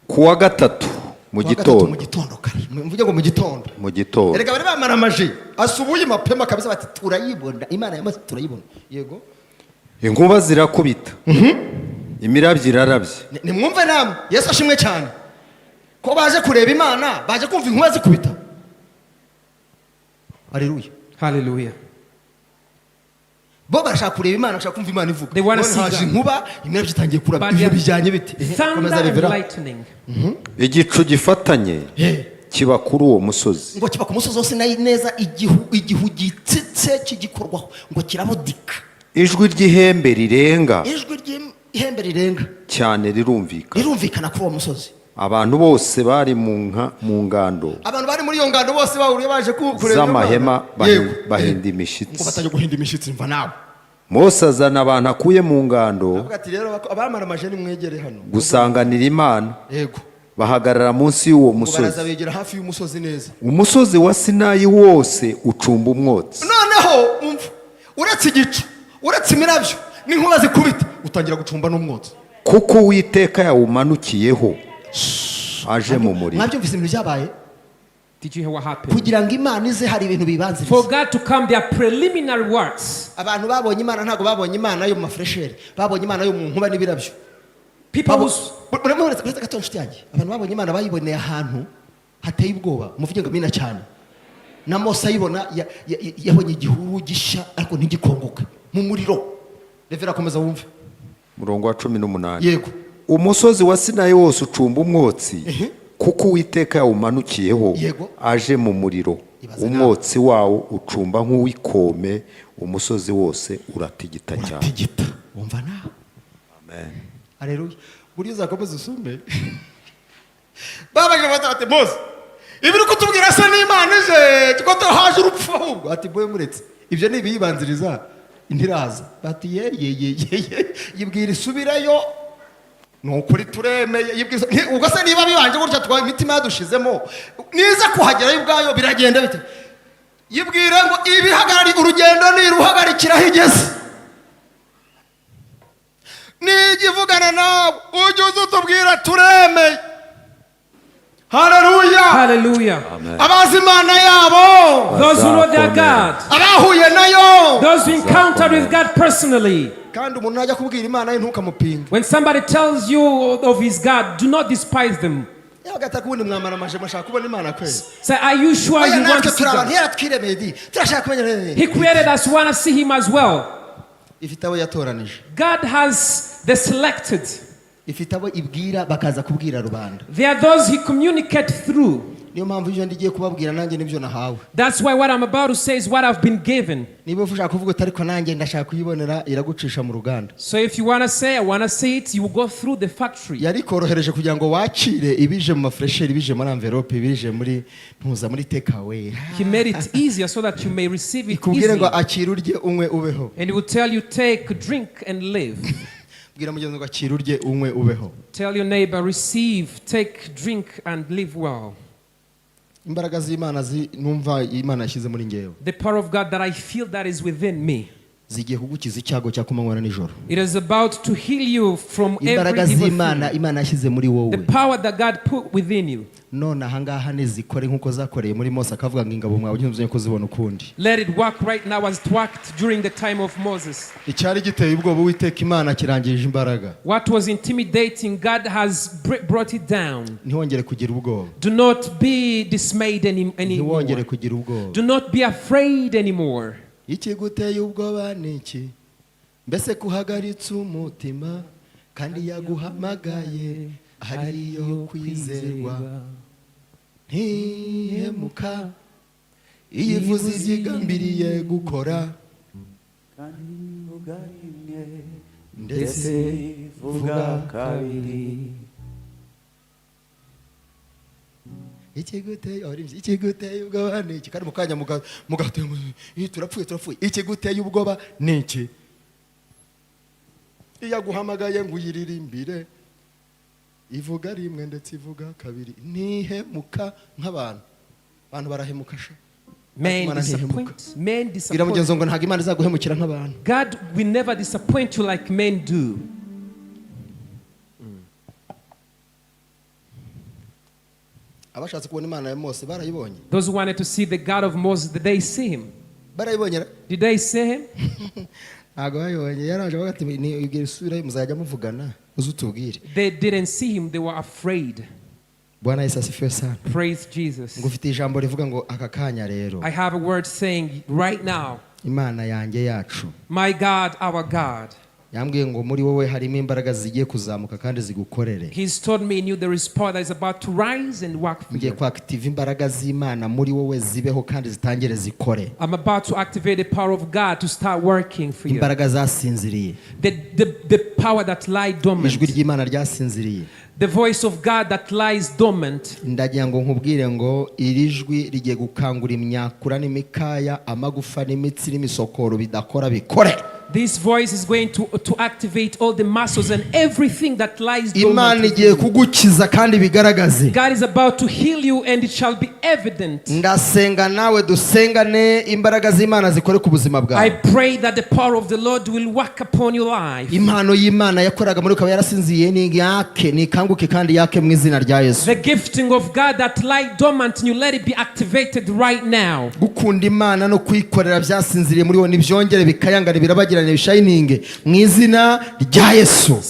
Kuwa gatatu mu gitondo erega bari bamaramaje asubuye mapema kabisa bati turayibona Imana yamaze turayibona yego inkuba zirakubita imirabyo irarabye nimwumve namwe Yesu ashimwe cyane ko baje kureba Imana baje kumva inkuba zikubita. Haleluya. Hallelujah. Bo barashaka kureba Imana bashaka kumva Imana ivuga. They want to see God. Inkuba imirabyo itangiye kuraba ibyo bijyanye biti. Thunder and lightning. Igicu gifatanye kiba kuri uwo musozi ngo kiba ku musozi wose neza igihu gitsitse kigikorwaho ngo kirabodika. Ijwi ry'ihembe rirenga cyane rirumvikana kuri uwo musozi. Abantu bose bari mu ngando, abantu bari muri iyo ngando bose bahuriye baje kureba z'amahema bahinda imishitsi. Ngo batajya guhinda imishitsi mva nawe. Mose azana abantu akuye mu ngando gusanganira Imana. Bahagarara munsi y'uwo musozi. Umusozi wa Sinayi wose ucumba umwotsi. Noneho uretse igicu uretse imirabyo n'inkuba zikubita utangira gucumba n'umwotsi. Kuko Uwiteka yawumanukiyeho aje mu muriro. Mwabyumvise ibintu byabaye? Did you hear what happened? Kugira ngo Imana ize hari ibintu bibanziriza. For God to come, there are preliminary works. Abantu babonye Imana ntago babonye Imana yo mu mafreshere, babonye Imana yo mu nkuba n'ibirabyo. People abantu babonye Imana bayiboneye ahantu hateye ubwoba muvuge ngo amina cyane. Na Mose ayibona yabonye igihuru gisha ariko ntigikongoka mu muriro. Revera komeza wumve. Murongo wa 18. Yego. Umusozi wa Sinayi wose ucumba umwotsi kuko Uwiteka yawumanukiyeho aje mu muriro. Umwotsi wawo ucumba nk'uwikome, umusozi wose uratigita cyane. Uratigita. Umva na. Amen. Haleluya. Buri uzakomeza usume. Babaje batate Mose. Ibiri kutubwira se n'Imana ije tuko haje urupfu ahubwo ati boye muretse. Ibyo ni biyibanziriza intiraza. Bati ye yibwira isubirayo. Nukuri turemeye yibwiza ubwo se niba bibanje gutya twa imitima yadushizemo niza kuhagera y'ubwayo biragenda bite. Yibwira ngo ibihagarari urugendo ni ruhagarikira higeze. Nigivugana nawe ujuze utubwira turemeye. Hallelujah. Hallelujah. Abazi Imana yabo. Those who know their God. Abahuye nayo. Those who encountered with God personally. Kandi umuntu najya kubwira Imana ye ntukamupinga. When somebody tells you of his God, do not despise them. Yagatakubundi mwamara maje mashaka kubona Imana kweli. Say, are you sure you want to see God? He created us, want to see him as well. Ifite abo yatoranije. God has the selected. Ifite abo ibwira bakaza kubwira rubanda. There are those he communicate through. Niyo mpamvu ije ndigiye kubabwira nanjye nibyo nahawe. That's why what I'm about to say is what I've been given. Niba ushaka kuvuga ariko nanjye ndashaka kuyibonera iragucisha mu ruganda. So if you want to say, I want to see it, you will go through the factory. Yari korohereje kugira ngo wakire ibije mu mafresher ibije muri envelope ibije muri ntuza muri take away. He made it easier so that you may receive it easily. Ngo akira urye unywe ubeho. And he will tell you, take, drink and live. Bwira mugenzi ngo akira urye unywe ubeho. Tell your neighbor, receive, take, drink and live well. Imbaraga z'Imana numva Imana yashyize muri ngewe. The power of God that I feel that is within me. Zigiye kugukiza icyago cya kumanywa na nijoro. It is about to heal you from every imbaraga z'Imana Imana yashyize muri wowe. The power that God put within you. None ahangaha nezikore nkuko zakoreye muri Mose akavuga ngo ingabo mwawe nyumvye ko zibona ukundi. Let it work right now as it worked during the time of Moses. Icyari giteye ubwoba Uwiteka Imana kirangije imbaraga. What was intimidating, God has brought it down. Ntihongere kugira ubwoba. Do not be dismayed anymore. Ntihongere kugira ubwoba. Do not be afraid anymore. Ikiguteye ubwoba niki? Mbese kuhagaritse umutima kandi yaguhamagaye hariyo kwizerwa. Ntihemuka iyivuze izigambiriye gukora kandi vuga rimwe ndetse vuga kabiri. Ikiguteye ubwoba niki? Kandi mukanya mugateye turapfuye. Ikiguteye ubwoba niki? Iyaguhamagaye ngo uyiririmbire ivuga rimwe ndetse ivuga kabiri. Ntihemuka nk'abantu. Abantu barahemuka sha. Men disappoint. Ira mugenzo ngo ntago Imana izaguhemukira nk'abantu. God will never disappoint you like men do. Abashatse kubona Imana ya Mose barayibonye. Those who wanted to see the God of Moses, did they see him? Barayibonye. Did they see him? Ntago bayibonye. Yaraje bagati ni ibyo sura muzajya muvugana uzutubwire. They didn't see him, they were afraid. Bwana Yesu asifiwe sana. Praise Jesus. Ngufite ijambo rivuga ngo akakanya rero. I have a word saying right now. Imana yanjye yacu. My God, our God. Yambwiye ngo muri wowe harimo imbaraga zigiye kuzamuka kandi zigukorere. He's told me in you there is power that is about to rise and work for you. Ngiye kuactive imbaraga z'Imana muri wowe zibeho kandi zitangire zikore. I'm about to activate the power of God to start working for you. Imbaraga zasinziriye. The power that lie dormant. Ijwi ry'Imana ryasinziriye. The voice of God that lies dormant. Ndagira ngo nkubwire ngo iri jwi rigiye gukangura imyakura n'imikaya amagufa n'imitsi n'imisokoro bidakora bikore. This voice is going to activate all the muscles and everything that lies dormant. Imana igiye kugukiza kandi bigaragaze. God is about to heal you and it shall be evident. Ndasenga nawe dusengane imbaraga z'Imana zikore ku buzima bwawe. I pray that the power of the Lord will work upon your life. Impano y'Imana yakoraga muri ukaba yarasinziye ni yake ni kanguke kandi yake mu izina rya Yesu. The gifting of God that lie dormant and you let it be activated right now. Gukunda Imana no kwikorera byasinziriye muri wo nibyongere bikayangana birabagira shining mu izina rya Yesu.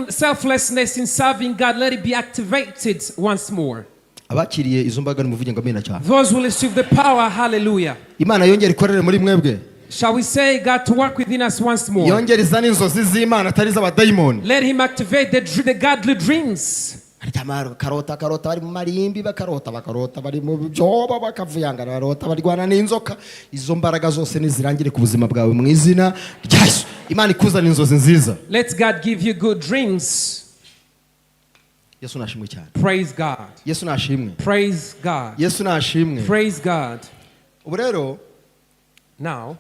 Selflessness in serving God, let it be activated once more. abakiriye izo mbaraga nimuvuge ngo amina cyane. Those who receive the power, hallelujah. Imana yongera ikorere muri mwebwe. Shall we say God to work within us once more? Yongera izana inzozi z'Imana atari z'abadayimoni. Let him activate the godly dreams. Karota bari mu marimbi bakarota bari mu byoba bakavuyangana barota barwana n'inzoka. Izo mbaraga zose nizirangire ku buzima bwawe mu izina rya Yesu. Imana ikuzana inzozi nziza. Let God give you good dreams. Yesu nashimwe cyane. Praise God. Yesu nashimwe. Praise God. Yesu nashimwe. Praise God. Ubu rero now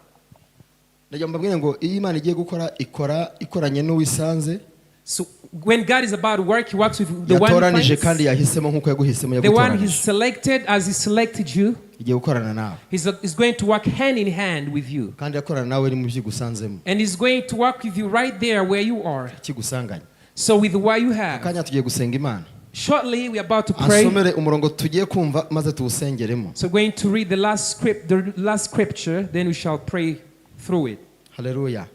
ndagira mbabwire ngo iyo Imana igiye gukora ikoranye n'uwisanze. So when God is about to work, he works with the one kandi yahisemo nkuko yaguhisemo yagutoranyije. The one he's selected as he selected you. Igiye gukorana nawe. He's going to work hand in hand with you. Kandi yakorana nawe ni mu byigusanzemo. And he's going to work with you right there where you are. Kigusanganye. So with what you have. Kanya tugiye gusenga Imana. Shortly we are about to pray. Asomere umurongo tugiye kumva maze tuwusengeremo. So going to read the last scripture, then we shall pray through it. Hallelujah.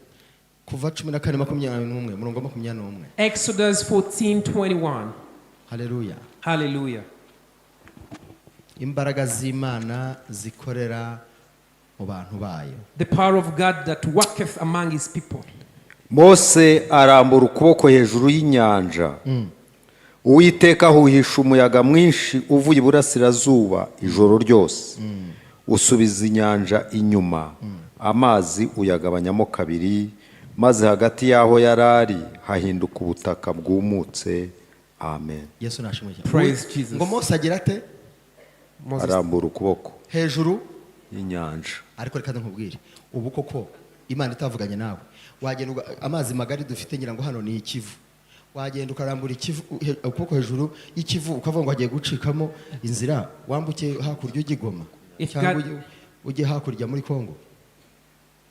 Kuva 14:21 murongo 21. Exodus 14:21. Hallelujah. Hallelujah. Imbaraga z'Imana zikorera mu bantu bayo. The power of God that worketh among his people. Mose arambura ukuboko hejuru y'inyanja. Uwiteka ahuhisha umuyaga mwinshi uvuye iburasirazuba ijoro ryose. Usubiza inyanja inyuma. Amazi uyagabanyamo kabiri. Maze hagati yaho yarari hahinduka ubutaka bwumutse. Amen. Yesu nashimwe. Praise Jesus. Ngo Mose agira ate? Arambura ukuboko hejuru y'inyanja. Ariko reka nkubwire ubu koko Imana itavuganye nawe. Wagenda amazi magari dufite ngira ngo hano ni ikivu. Wagenda ukarambura ikivu ukuboko hejuru y'ikivu ukavuga ngo agiye gucikamo inzira wambuke hakurya ugigoma. Cyangwa uje hakurya muri Kongo.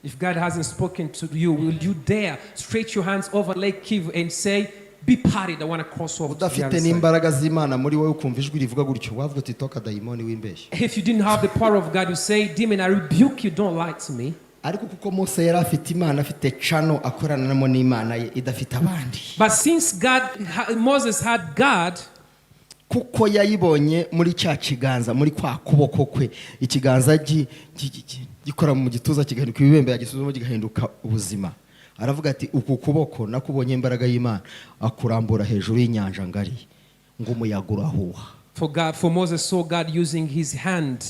If God hasn't spoken to you, will you dare stretch your hands over Lake Kivu and say, be parted, I want to cross over to the other side? n'imbaraga z'Imana muri wowe ukumva ijwi rivuga gutyo wavuga uti toka dayimoni w'imbeshya. If you didn't have the power of God, you say, demon, I rebuke you, don't lie to me. Ariko kuko Mose yari afite Imana afite channel akoranamo n'Imana ye idafite abandi. But since Moses had God, kuko yayibonye muri cya kiganza muri kwa kuboko kwe ikiganza gikora mu gituza kigahinduka ibibembe yagisuzuma gigahinduka ubuzima. Aravuga ati uku kuboko nakubonye imbaraga y'Imana akurambura hejuru y'inyanja ngari ngo umuyaga urahuha. For Moses saw God using his hand.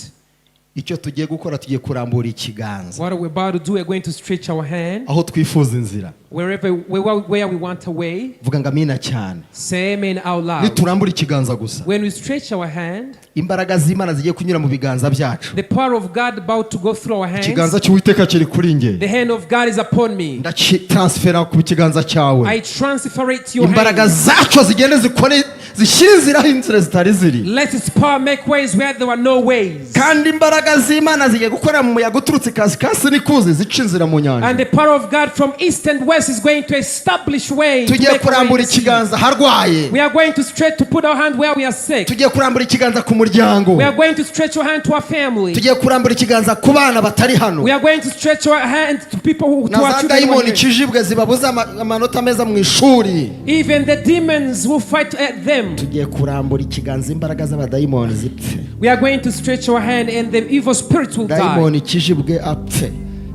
Icyo tugiye gukora tugiye kurambura ikiganza. What we're about to do, we're going to stretch our hand. Aho twifuza inzira. Where we want a way. Vuga ngo amina cyane. Say amen out loud. Niturambura ikiganza gusa. When we stretch our hand, imbaraga z'Imana zigiye kunyura mu biganza byacu. The power of God about to go through our hands. Ikiganza cy'Uwiteka kiri kuri nge. The hand of God is upon me. Transfera ku kiganza cyawe. I transfer it to your hand. Imbaraga zacu zigende zikore zishyira inzira inzira zitari ziri. Let its power make ways where there were no ways. Kandi imbaraga z'Imana zigiye gukora mu muyaga uturutse kasi nikuze zica inzira mu nyanja. And the power of God from east and west is going to establish ways. Tugiye kurambura ikiganza harwaye. We are going to stretch to put our hand where we are sick. Tugiye kurambura ikiganza ku muryango. We are going to stretch our hand to our family. Tugiye kurambura ikiganza ku bana batari hano. We are going to stretch our hand to people who to our children. Dayimoni kijibwe zibabuza amanota meza mu ishuri. Even the demons will fight at them. Tugiye kurambura ikiganza imbaraga z'abadayimoni zipfe. We are going to stretch our hand and the evil spirits will die. Dayimoni kijibwe apfe.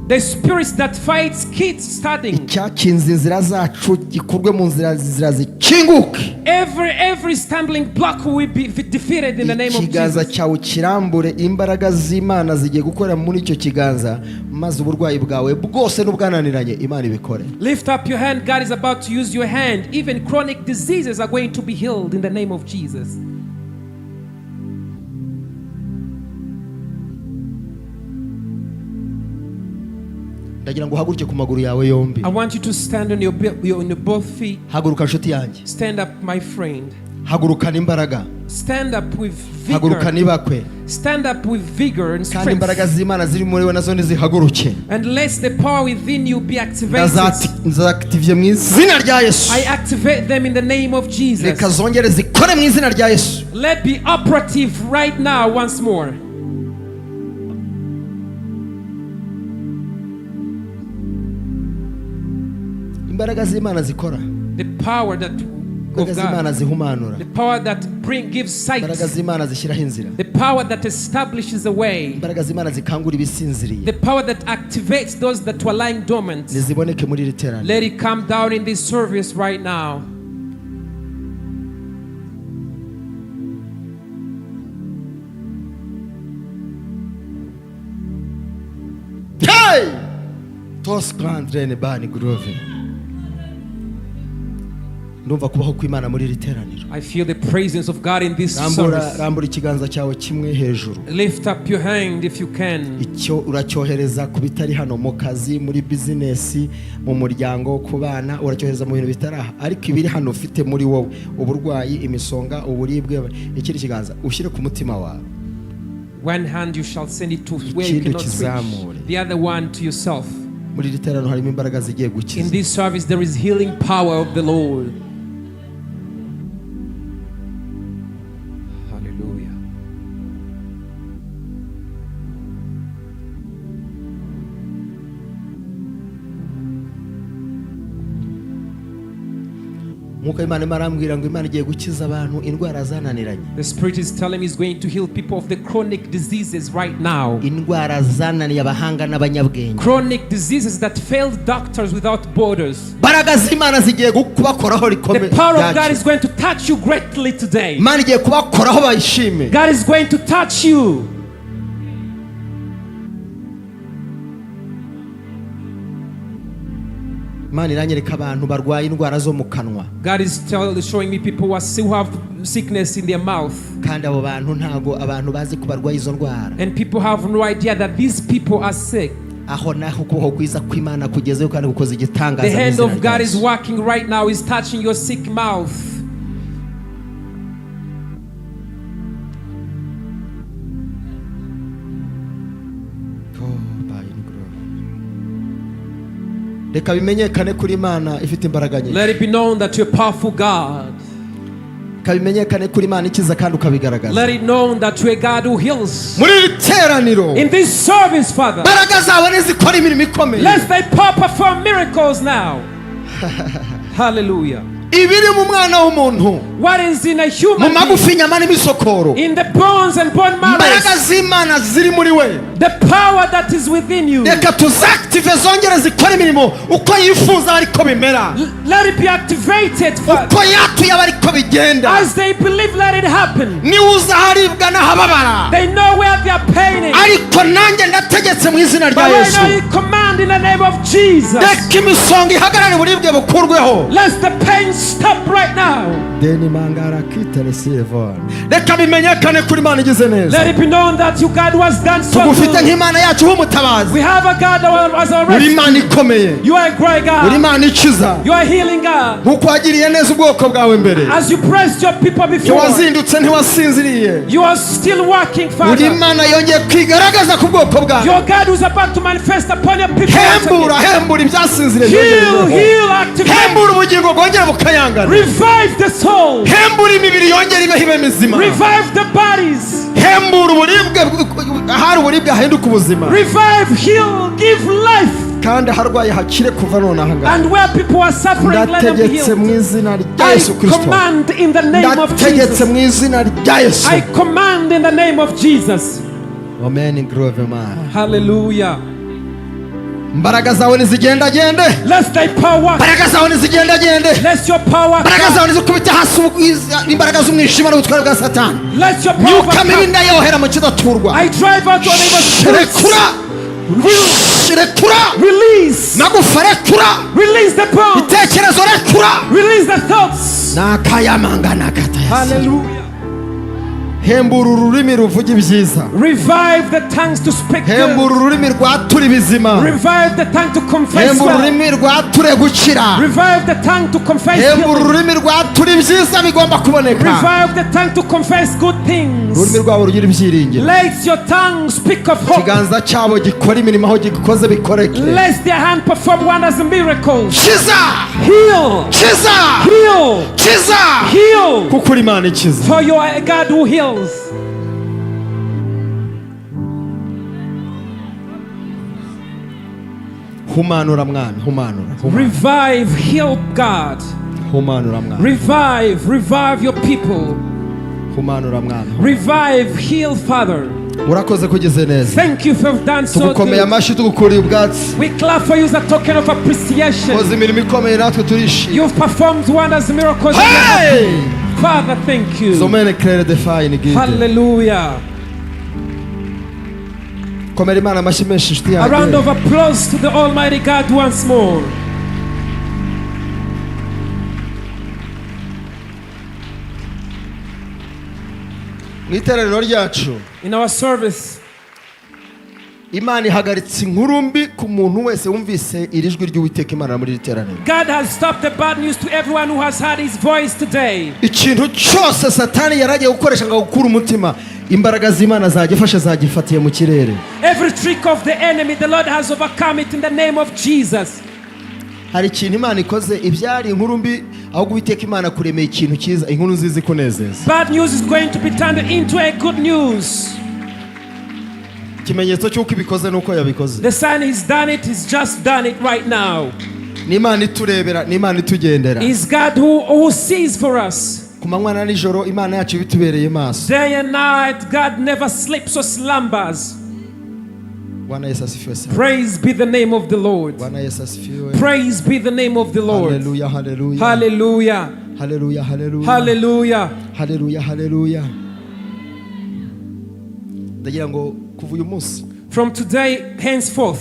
The spirits that fights kids starting. Icyakinze inzira zacu gikurwe mu nzira zikinguke. Every stumbling block will be defeated in the name of Jesus. Ikiganza cyawe kirambure imbaraga z'Imana zigiye gukora muri icyo kiganza maze uburwayi bwawe bwose n'ubwananiranye Imana ibikore. Lift up your hand. God is about to use your hand. Even chronic diseases are going to be healed in the name of Jesus. Ndagira ngo uhaguruke ku maguru yawe yombi. I want you to stand on your both feet. Haguruka nshuti yanjye. Stand up, my friend. Haguruka n'imbaraga. Stand up with vigor. Haguruka nibakwe. Stand up with vigor and strength. Kandi imbaraga z'Imana ziri muri we nazo nizihaguruke. And let the power within you be activated. Nzaactive mu izina rya Yesu. I activate them in the name of Jesus. Reka zongere zikore mu izina rya Yesu. Let be operative right now once more. Imbaraga z'Imana zikora. The power that of God. Z'Imana zihumanura. The power that gives sight. The power that establishes a way. The power that activates those that were lying dormant. Let it come down in this service right now. Hey! Toskandre ne bani grove. I feel the presence of God in this service. Lift up your hand if you can. One hand you shall send it to where you cannot reach. The other one to yourself. In this service there is healing power of the Lord. The Spirit is telling me He's going to heal people of the chronic diseases right now. Chronic diseases that failed doctors without borders. The power of God is going to touch you greatly today. God is going to touch you. God is showing me people who still have sickness in their mouth. And people have no idea that these people are sick. The hand of God is working right now, is touching your sick mouth. Let it be known that you're a powerful God. Let it known that you're a God who heals. In this service, Father, let thy power perform miracles now. Hallelujah. What is in a human being, in the bones and bone marrow, the power that is within you, let it be activated, Father. As they believe, let it happen. They know where they are paining, but right now you command in the name of Jesus, let the pain stop right now. Let it be known that you God was done so good. We have a God that was our rescue. You are a great God. You are a healing God. As you pressed your people before, you are still working, Father. Your God who's about to manifest upon your people. Heal, activate. Revive the soul. Revive the bodies. Revive, heal, give life. And where people are suffering, let them be healed. I command in the name of Jesus. I command in the name of Jesus. Hallelujah. Imbaraga zawe nizigenda gende. Let thy power. Imbaraga zawe nizigenda gende. Let your power. Imbaraga zawe nizikubita hasi imbaraga z'umwijima n'ubutware bwa Satani. Let your power. Yuka mibi ndayohera mu kidaturwa. I drive out all evil spirits. Release. Magufa rekura. Release the power. Itekerezo rekura. Release the thoughts. Nakayamanga nakataya. Hallelujah. Hembura ururimi ruvuga ibyiza. Revive the tongues to speak good. Hembura ururimi rwatura ibizima. Revive the tongue to confess well. Hembura ururimi rwature gukira. Revive the tongue to confess healing. Hembura ururimi rwatura ibyiza bigomba kuboneka. Revive the tongue to confess good things. Ururimi rwabo rugira ibyiringiro. Let your tongue speak of hope. Ikiganza cyabo gikora imirimo aho gikoze bikoreke. Let their hand perform wonders and miracles. Kiza. Heal. Kiza. Heal. Kiza. Heal. Kuko Imana ikiza. For you are a God who heals. Humanura mwami, humanura. Revive, heal God. Humanura mwami. Revive your people. Revive, heal, Father. urakoze kugeze neza. Thank you for done so tugukomeye amashyi tugukuriye ubwatsi. We clap for you as a token of appreciation. koze imirimo ikomeye natwe turishimye. You've performed wonders, miracles. Hey! Father, thank you. Hallelujah. A round of applause to the Almighty God once more. In our service, Imana ihagaritse inkuru mbi ku muntu wese wumvise irijwi ry'Uwiteka Imana muri literaniro. God has stopped the bad news to everyone who has heard his voice today. Ikintu cyose Satani yaragiye gukoresha ngo gukura umutima, imbaraga z'Imana zagifashe zagifatiye mu kirere. Every trick of the enemy, the Lord has overcome it in the name of Jesus. Hari ikintu Imana ikoze ibyari inkuru mbi ahubwo Uwiteka Imana kuremeye ikintu cyiza, inkuru nziza ikunezeza. Bad news is going to be turned into a good news. Ikimenyetso cy'uko ibikoze nuko yabikoze. The sign is done it, he's just done it right now. Ni Imana iturebera, ni Imana itugendera. Is God who sees for us. Kumanywa na nijoro Imana yacu bitubereye maso. Day and night God never sleeps or slumbers. Praise be the name of the Lord. Praise be the name of the Lord. Hallelujah, hallelujah. Hallelujah. Hallelujah, hallelujah. Hallelujah. Hallelujah, hallelujah. Ndagira ngo kuva uyu munsi. From today henceforth,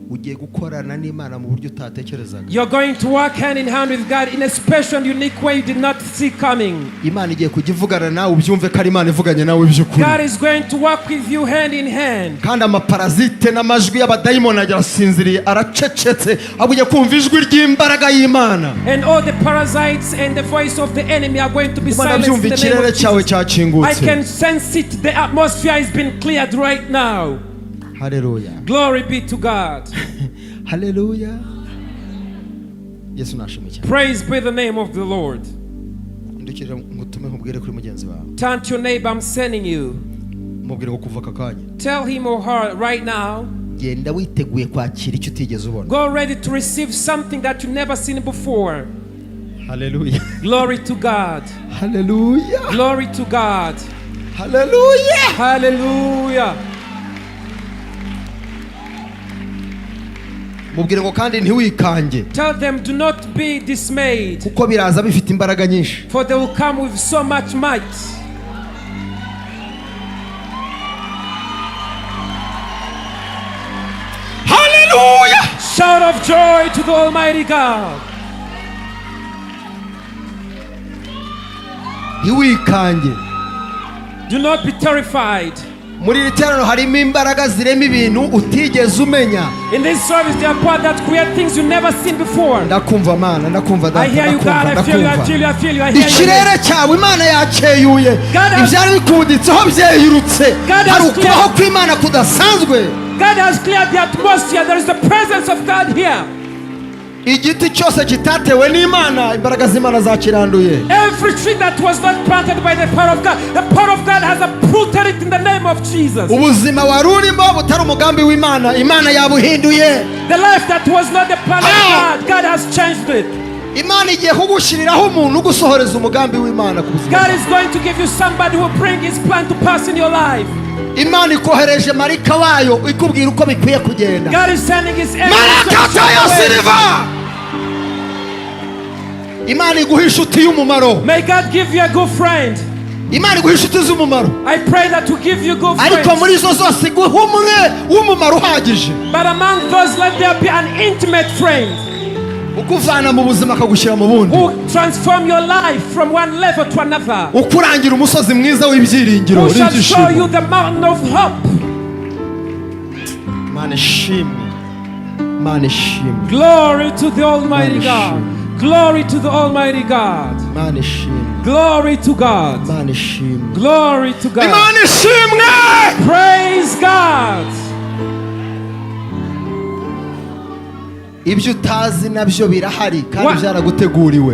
ugiye gukorana n'Imana mu buryo utatekerezaga. You're going to work hand in hand with God in a special and unique way you did not see coming. Imana igiye kujivugana nawe ubyumve ko ari Imana ivuganye nawe by'ukuri. God is going to work with you hand in hand. Kandi amaparazite n'amajwi y'abadayimoni arasinziriye aracecetse abuye kumva ijwi ry'imbaraga y'Imana. And all the parasites and the voice of the enemy are going to be silenced in the name of Jesus. I can sense it. The atmosphere has been cleared right now. Hallelujah. Glory be to God. Hallelujah. Praise be the name of the Lord. Turn to your neighbor, I'm sending you. Tell him or her right now. Go ready to receive something that you've never seen before. Hallelujah. Glory to God. Hallelujah. Glory to God. Hallelujah. Hallelujah. Tell them, do not be dismayed. For they will come with so much might. Hallelujah! Shout of joy to the Almighty God. Do not be terrified. In this service there are power that create things you never seen before. I hear you, God. I feel you. I feel you. I feel you. I hear you. God has cleared the atmosphere. There is the presence of God here. Every tree that was not planted by the power of God has uprooted it in the name of Jesus. The life that was not the plan of God, God has changed it. God is going to give you somebody who will bring his plan to pass in your life. God is sending his angels. May God give you a good friend. I pray that to give you good friends. But among those, let there be an intimate friend who transform your life from one level to another. Who shall show you the mountain of hope. Glory to the Almighty God. Glory to the Almighty God. Glory to God. Glory to God. Praise God.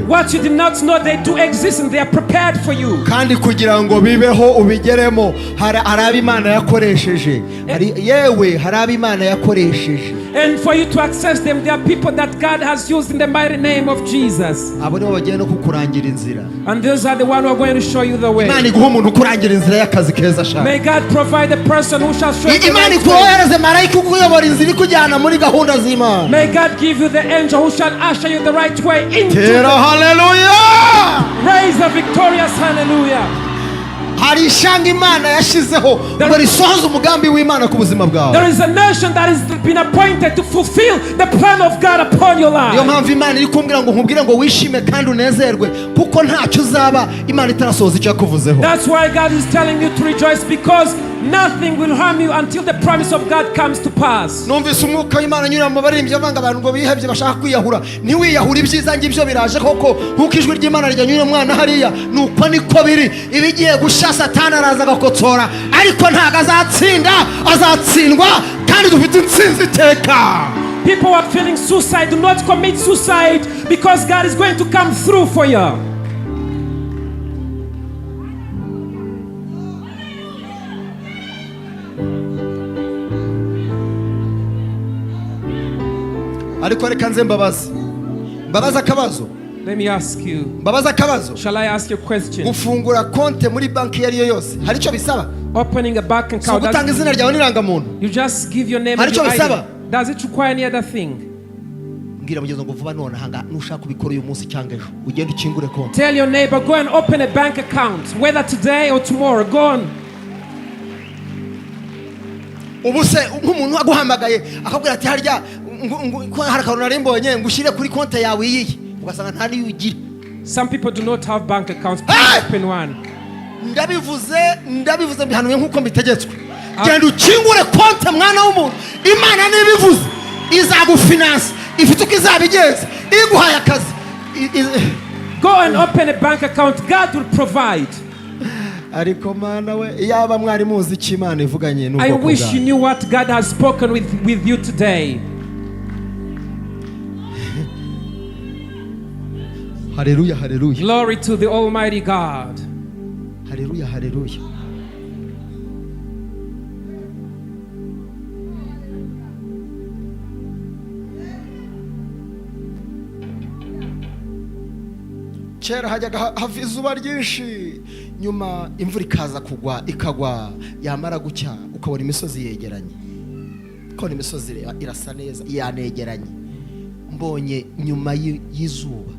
What you did not know, they do exist and they are prepared for you. And for you to access them, there are people that God has used in the mighty name of Jesus. And those are the ones who are going to show you the way. May God provide the person who shall show you the right way. May God give you the angel who shall usher you the right way into hallelujah. Raise a victorious hallelujah. There is a nation that has been appointed to fulfill the plan of God upon your life. That's why God is telling you to rejoice, because nothing will harm you until the promise of God comes to pass. Satani araza agakotsora ariko ntago azatsinda, azatsindwa kandi dufite intsinzi iteka. People are feeling suicide. Do not commit suicide, because God is going to come through for you. Ariko reka nze mbabaza akabazo. Let me ask you. Shall I ask you a question? Gufungura konte muri banki yari yose hari icyo bisaba? Opening a bank account. Gutanga izina ryawe n'irangamuntu. You just give your name and your ID. Does it require any other thing? Mbwira mugenzi ngo vuba none hanga nushaka kubikora uyu munsi cyangwa ejo ugende ukingure konte. Tell your neighbor, go and open a bank account, whether today or tomorrow. Go on. Ubuse nk'umuntu aguhamagaye akabwira ati harya ko hari akantu nari mbonye ngushyire kuri konte yawe iyi. Some people do not have bank accounts. Please open one. Ndabivuze bihanuye nkuko mbitegetswe. Genda ukingure konte mwana w'umuntu. Imana nibivuze izagufinance, ifite uko izabigenza, iguhaye akazi. Go and open a bank account. God will provide. Ariko mana we yaba mwari muzi iki Imana ivuganye n'ubwoko bwawe. I wish you knew what God has spoken with you today. Hallelujah, hallelujah. Glory to the Almighty God. Hallelujah, hallelujah. Kera hajyaga hava izuba ryinshi, nyuma imvura ikaza ikagwa, yamara gucya ukabona imisozi yegeranye. Ko imisozi irasa neza, yanegeranye. Mbonye nyuma y'izuba,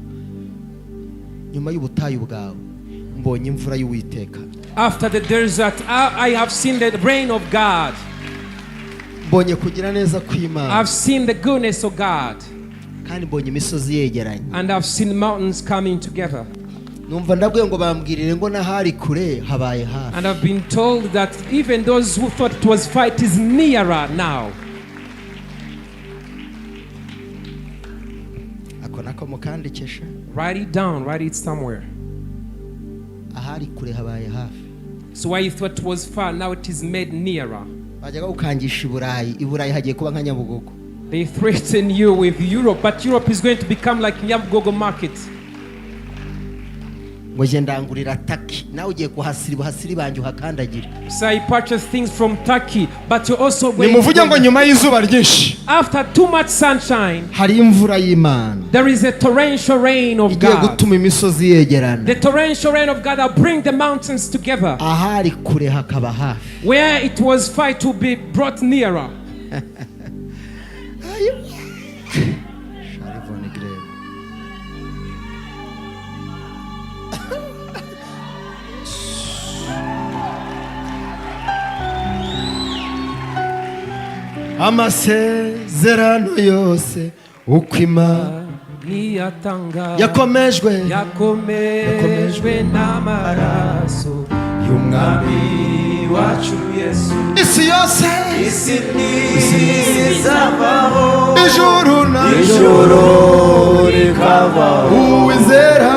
nyuma y'ubutayu bwawe, mbonye imvura y'Uwiteka. After the desert, I have seen the rain of God. Mbonye kugira neza kw'Imana. I've seen the goodness of God. Kandi mbonye imisozi yegeranye. And I've seen mountains coming together. Numva ndabwiye ngo bambwirire ngo nahari kure habaye hafi. And I've been told that even those who thought it was far, it is nearer now. Write it down, write it somewhere. So why you thought it was far, now it is made nearer. They threaten you with Europe, but Europe is going to become like Nyabugogo market. So I purchased things from Turkey, but you're also going to... After too much sunshine, there is a torrential rain of God. The torrential rain of God will bring the mountains together. Where it was far to be brought nearer. Amasezerano yose uko Imana yakomejwe n'amaraso y'umwami wacu Yesu. Isi yose izavaho, ijuru rikavaho, uwizera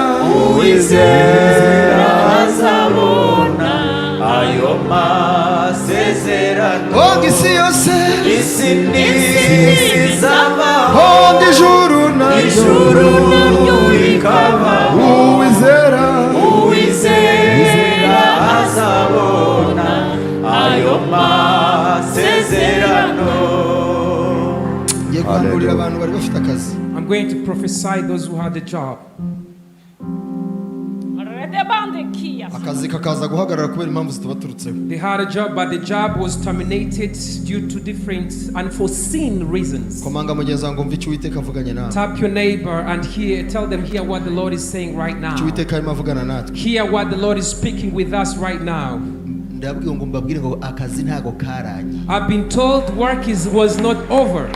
azabona ayo masezerano. Isi yose izavaho, ijuru rikavaho, uwizera azabona ayo masezerano. I'm going to prophesy those who had a job. They had a job, but the job was terminated due to different unforeseen reasons. Tap your neighbor and tell them, hear what the Lord is saying right now. Hear what the Lord is speaking with us right now. I've been told work was not over.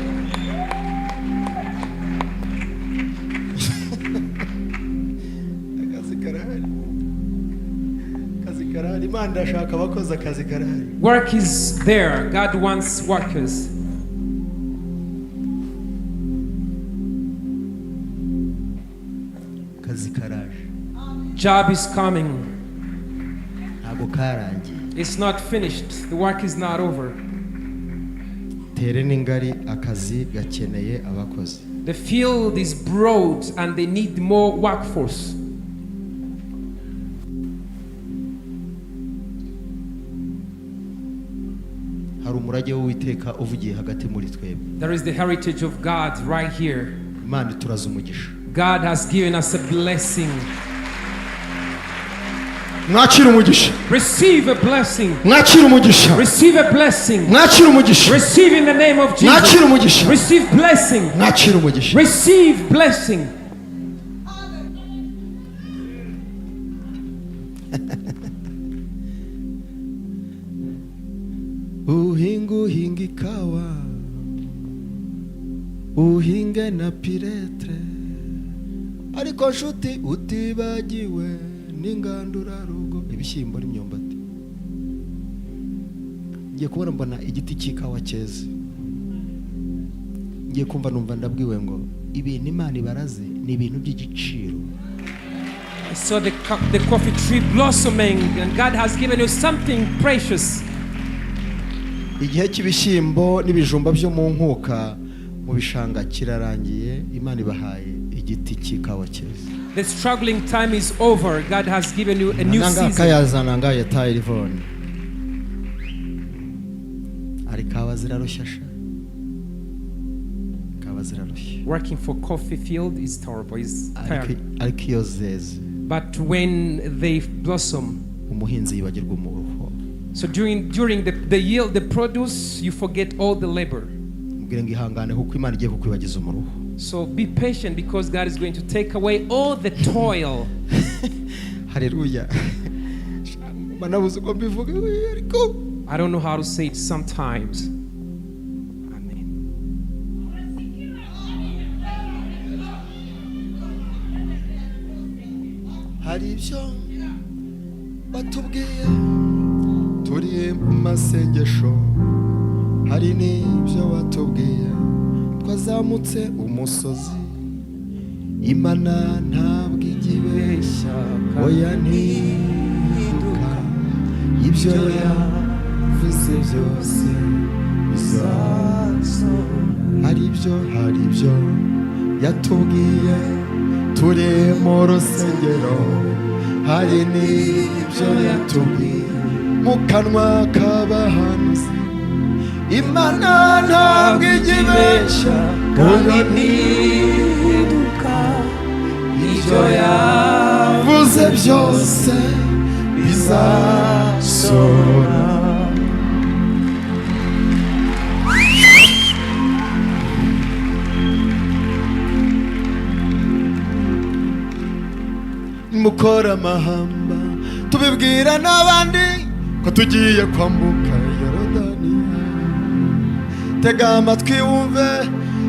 Work is there. God wants workers. Job is coming. It's not finished. The work is not over. The field is broad and they need more workforce. There is the heritage of God right here. God has given us a blessing. Receive a blessing. Receive a blessing. Receive in the name of Jesus. Receive blessing. Receive blessing. Uhinga ikawa, uhinge na piretre, ariko nshuti utibagiwe n'ingandurarugo ibishyimbo n'imyumbati. Ngiye kubona mbona igiti cy'ikawa cyeze, ngiye kumva numva ndabwiwe ngo ibintu Imana ibaraze ni ibintu by'igiciro. I saw the coffee tree blossoming and God has given you something precious. Igihe cy'ibishyimbo n'ibijumba byo mu nkuka mu bishanga kirarangiye, Imana ibahaye igiti cy'ikawa cyeze. The struggling time is over. God has given you a new season. Kayazana ngaye Tairivon. Arikawa zirarushasha. Kawa zirarushya. Working for coffee field is terrible. Is tiring. Arikiyozeze. But when they blossom, umuhinzi yibagirwa umuruho. So during the yield, the produce, you forget all the labor. So be patient because God is going to take away all the toil. Hallelujah. I don't know how to say it sometimes. Amen. Turi mu masengesho hari n'ibyo watubwiye twazamutse umusozi Imana ntabwo igibeshya oya ntihinduka ibyo yavuze byose bizasohora hari ibyo yatubwiye turi mu rusengero hari n'ibyo yatubwiye mukanwa k'abahanuzi Imana ntabwo igibeshya kandi ntihinduka ibyo yavuze byose bizasohora. Mukora amahamba tubibwira n'abandi ko tugiye kwambuka Yorodani. Tega amatwi wumve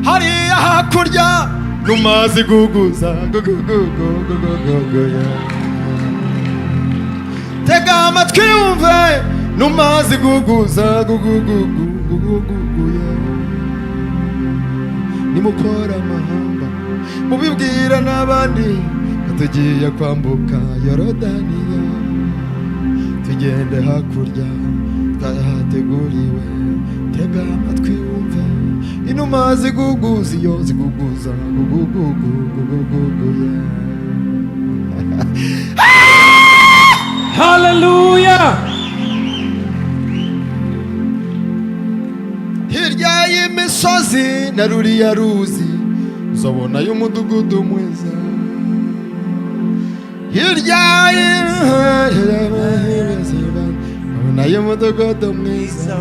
hariya hakurya n'umazi guguza tega amatwi wumve n'umazi guguza nimukora amahamba mubibwira n'abandi ko tugiye kwambuka Yorodani. Tugende hakurya twahateguriwe tega amatwi wumve inuma ziguguza iyo ziguguza Hallelujah. hirya y'imisozi na ruriya ruzi uzabona y'umudugudu mwiza hirya y'umudugudu mwiza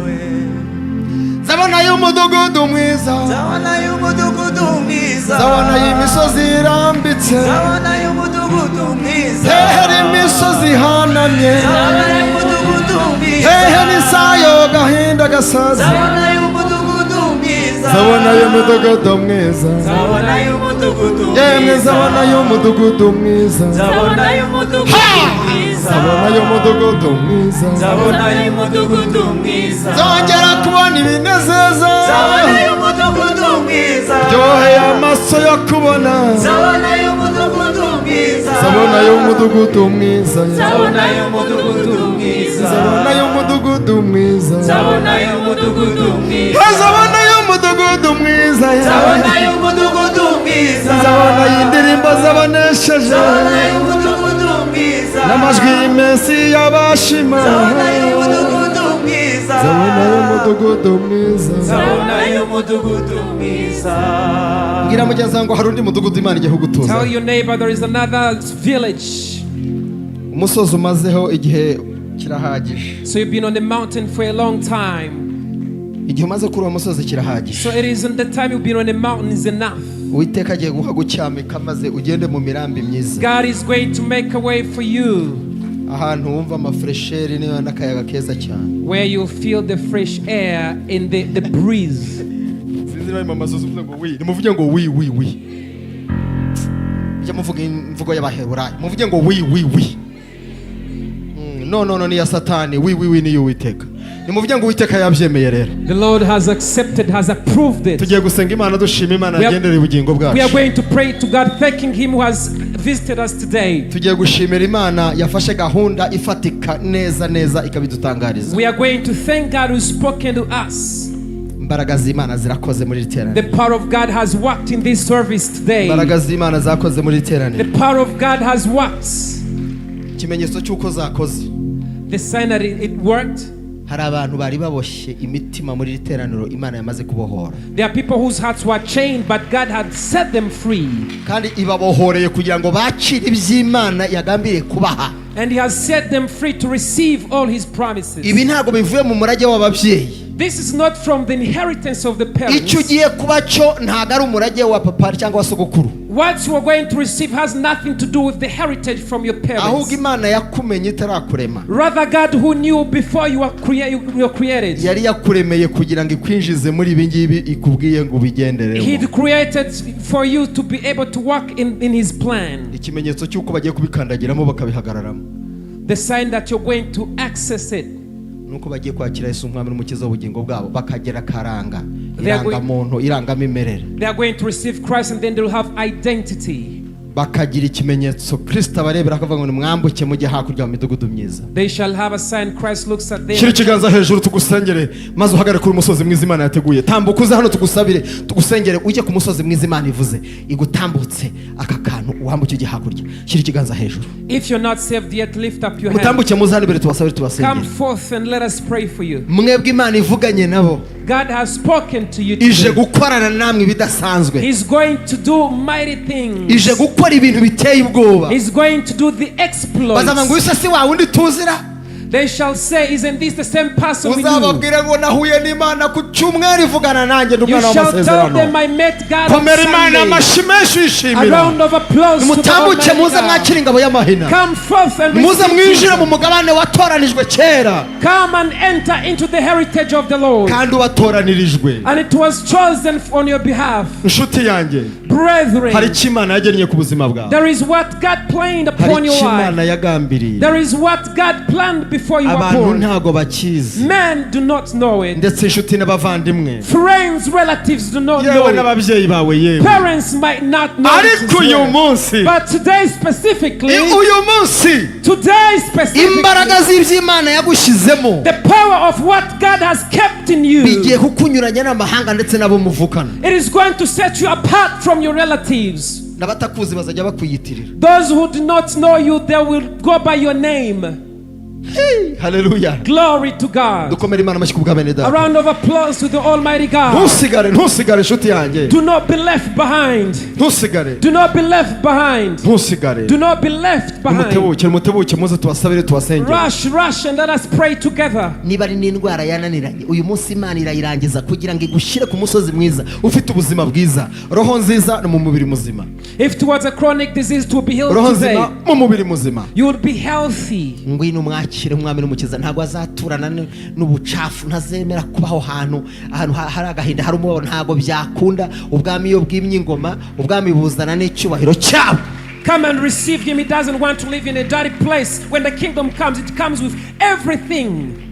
zabona y'umudugudu mwiza zabona y'umudugudu mwiza zabona y'imisozi irambitse zabona y'umudugudu mwiza hehe imisozi ihanamye zabona y'umudugudu mwiza hehe n'isayo gahinda gasaza zabona y'umudugudu mwiza zabona y'umudugudu mwiza zabona y'umudugudu yemwe zabona y'umudugudu mwiza zabona y'umudugudu mwiza zabona y'umudugudu mwiza zabona y'umudugudu mwiza zongera kubona ibinezeza zabona y'umudugudu mwiza ryoheye amaso yo kubona zabona y'umudugudu mwiza zabona y'umudugudu mwiza zabona y'umudugudu mwiza zabona y'umudugudu mwiza zabona y'umudugudu mwiza zabona y'umudugudu mwiza zabona y'umudugudu mwiza zabona y'indirimbo z'abanesheje zabona y'umudugudu mwiza n'amajwi y'iminsi y'abashima zabona y'umudugudu mwiza zabona y'umudugudu mwiza zabona y'umudugudu mwiza. ngira mugenzi wanjye hari undi mudugudu Imana igiye kugutuza. Tell your neighbor there is another village. Umusozi umazeho igihe kirahagije. So you've been on the mountain for a long time. Igihe umaze kuri uwo musozi kirahagije. So it isn't the time you've been on the mountain is enough. Uwiteka agiye gucyamika maze ugende mu mirambi myiza. God is going to make a way for you. Ahantu wumva amafresheri niyo n'akayaga keza cyane. Where you feel the fresh air in the breeze. Sinzi nawe mama zuzuvuze ngo wi. Nimuvuge ngo wi. Bijya muvuga imvugo y'abaheburayo. Muvuge ngo wi. No ni ya Satani. Wi ni y'Uwiteka. Nimuvuge ngo Uwiteka yabyemeye rero. The Lord has accepted, has approved it. Tugiye gusenga Imana dushima Imana yagendereye ubugingo bwacu. We are going to pray to God, thanking Him who has visited us today. Tugiye gushimira Imana yafashe gahunda ifatika neza ikabidutangariza. We are going to thank God who's spoken to us. Imbaraga z'Imana zirakoze muri iteraniro. The power of God has worked in this service today. Imbaraga z'Imana zakoze muri iteraniro. The power of God has worked. Ikimenyetso cy'uko zakoze. The sign that it worked. Hari abantu bari baboshye imitima muri iteraniro Imana yamaze kubohora. There are people whose hearts were chained but God had set them free. Kandi ibabohoreye kugira ngo bakire iby'Imana yagambiriye kubaha. And He has set them free to receive all His promises. Ibi ntago bivuye mu murage w'ababyeyi. This is not from the inheritance of the parents. Icyo ugiye kuba cyo ntago ari umurage wa papa cyangwa wa sogokuru. What you are going to receive has nothing to do with the heritage from your parents. Ahubwo Imana yakumenye itarakurema. Rather, God who knew before you were created. Yari yakuremeye kugira ngo ikwinjize muri ibi ngibi ikubwiye ngo ubigenderemo. He created for you to be able to walk in His plan. Ikimenyetso cy'uko bagiye kubikandagiramo bakabihagararamo. The sign that you're going to access it. Nuko bagiye kwakira Yesu nk'umwami n'umukiza w'ubugingo bwabo bakagera karanga irangamuntu irangamimerere. They are going to receive Christ and then they will have identity. Bakagira ikimenyetso Kristo abarebera akavuga ngo mwambuke mujye hakurya mu midugudu myiza. They shall have a sign. Christ looks at them. Shira ikiganza hejuru tugusengere maze uhagare kuri umusozi mwiza Imana yateguye. Tambuka uze hano tugusabire tugusengere ujye ku musozi mwiza Imana ivuze igutambutse aka kantu uhambuke ujye hakurya. Shira ikiganza hejuru. If you're not saved yet, lift up your hand. Mutambuke muze hano imbere tubasabire tubasengere. Come forth and let us pray for you. Mwebwe Imana ivuganye nabo. God has spoken to you Ije today. gukorana namwe bidasanzwe. He's going to do mighty things. Ije gukora ibintu biteye ubwoba. He's going to do the exploits. Bazama ngo usa si wa wundi tuzira. They shall say, isn't this the same person we knew? Uzababwire ngo nahuye n'Imana ku cyumweru ivugana nanjye You n'umwana shall tell w'amasezerano. them I met God on Komera Imana Sunday. amashimesho A yishimira. round of applause to the Mutambuke muze Almighty mwakira God. ingabo y'amahina. Come forth and Muze receive mwinjire Jesus. mu mugabane watoranijwe kera. Come and enter into the heritage of the Lord. Kandi watoranirijwe. And it was chosen on your behalf. Inshuti yanjye. Brethren, Hari icyo Imana yagennye ku buzima bwawe. there is what God planned Hari upon your icyo Imana life. yagambiriye. There is what God planned before you were Abantu born. ntago bakizi. Men do not know it. Ndetse inshuti n'abavandimwe. Friends, relatives do not Yewe know it. n'ababyeyi bawe yewe. Parents might not know it. Ariko uyu munsi. But today specifically, Uyu munsi. today specifically, Imbaraga z'iby'Imana yagushizemo. the power of what God has kept in you, Bigiye kukunyuranya n'amahanga ndetse n'abo muvukana. it is going to set you apart from your relatives. N'abatakuzi bazajya bakwiyitirira. Those who do not know you, they will go by your name. Hey, hallelujah. Glory to God. A round of applause to the Almighty God. Do not be left behind. Do not be left behind. Do not be left behind. Rush and let us pray together. If towards a chronic disease to be healed today, you will be healthy. Umwami n'umukiza ntago azaturana n'ubucafu ntazemera kubaho hantu hari agahinda hari umubabaro ntago byakunda ubwami yo bwimye ingoma ubwami buzana n'icyubahiro cyabo. Come and receive him. He doesn't want to live in a dirty place. When the kingdom comes, it comes with everything.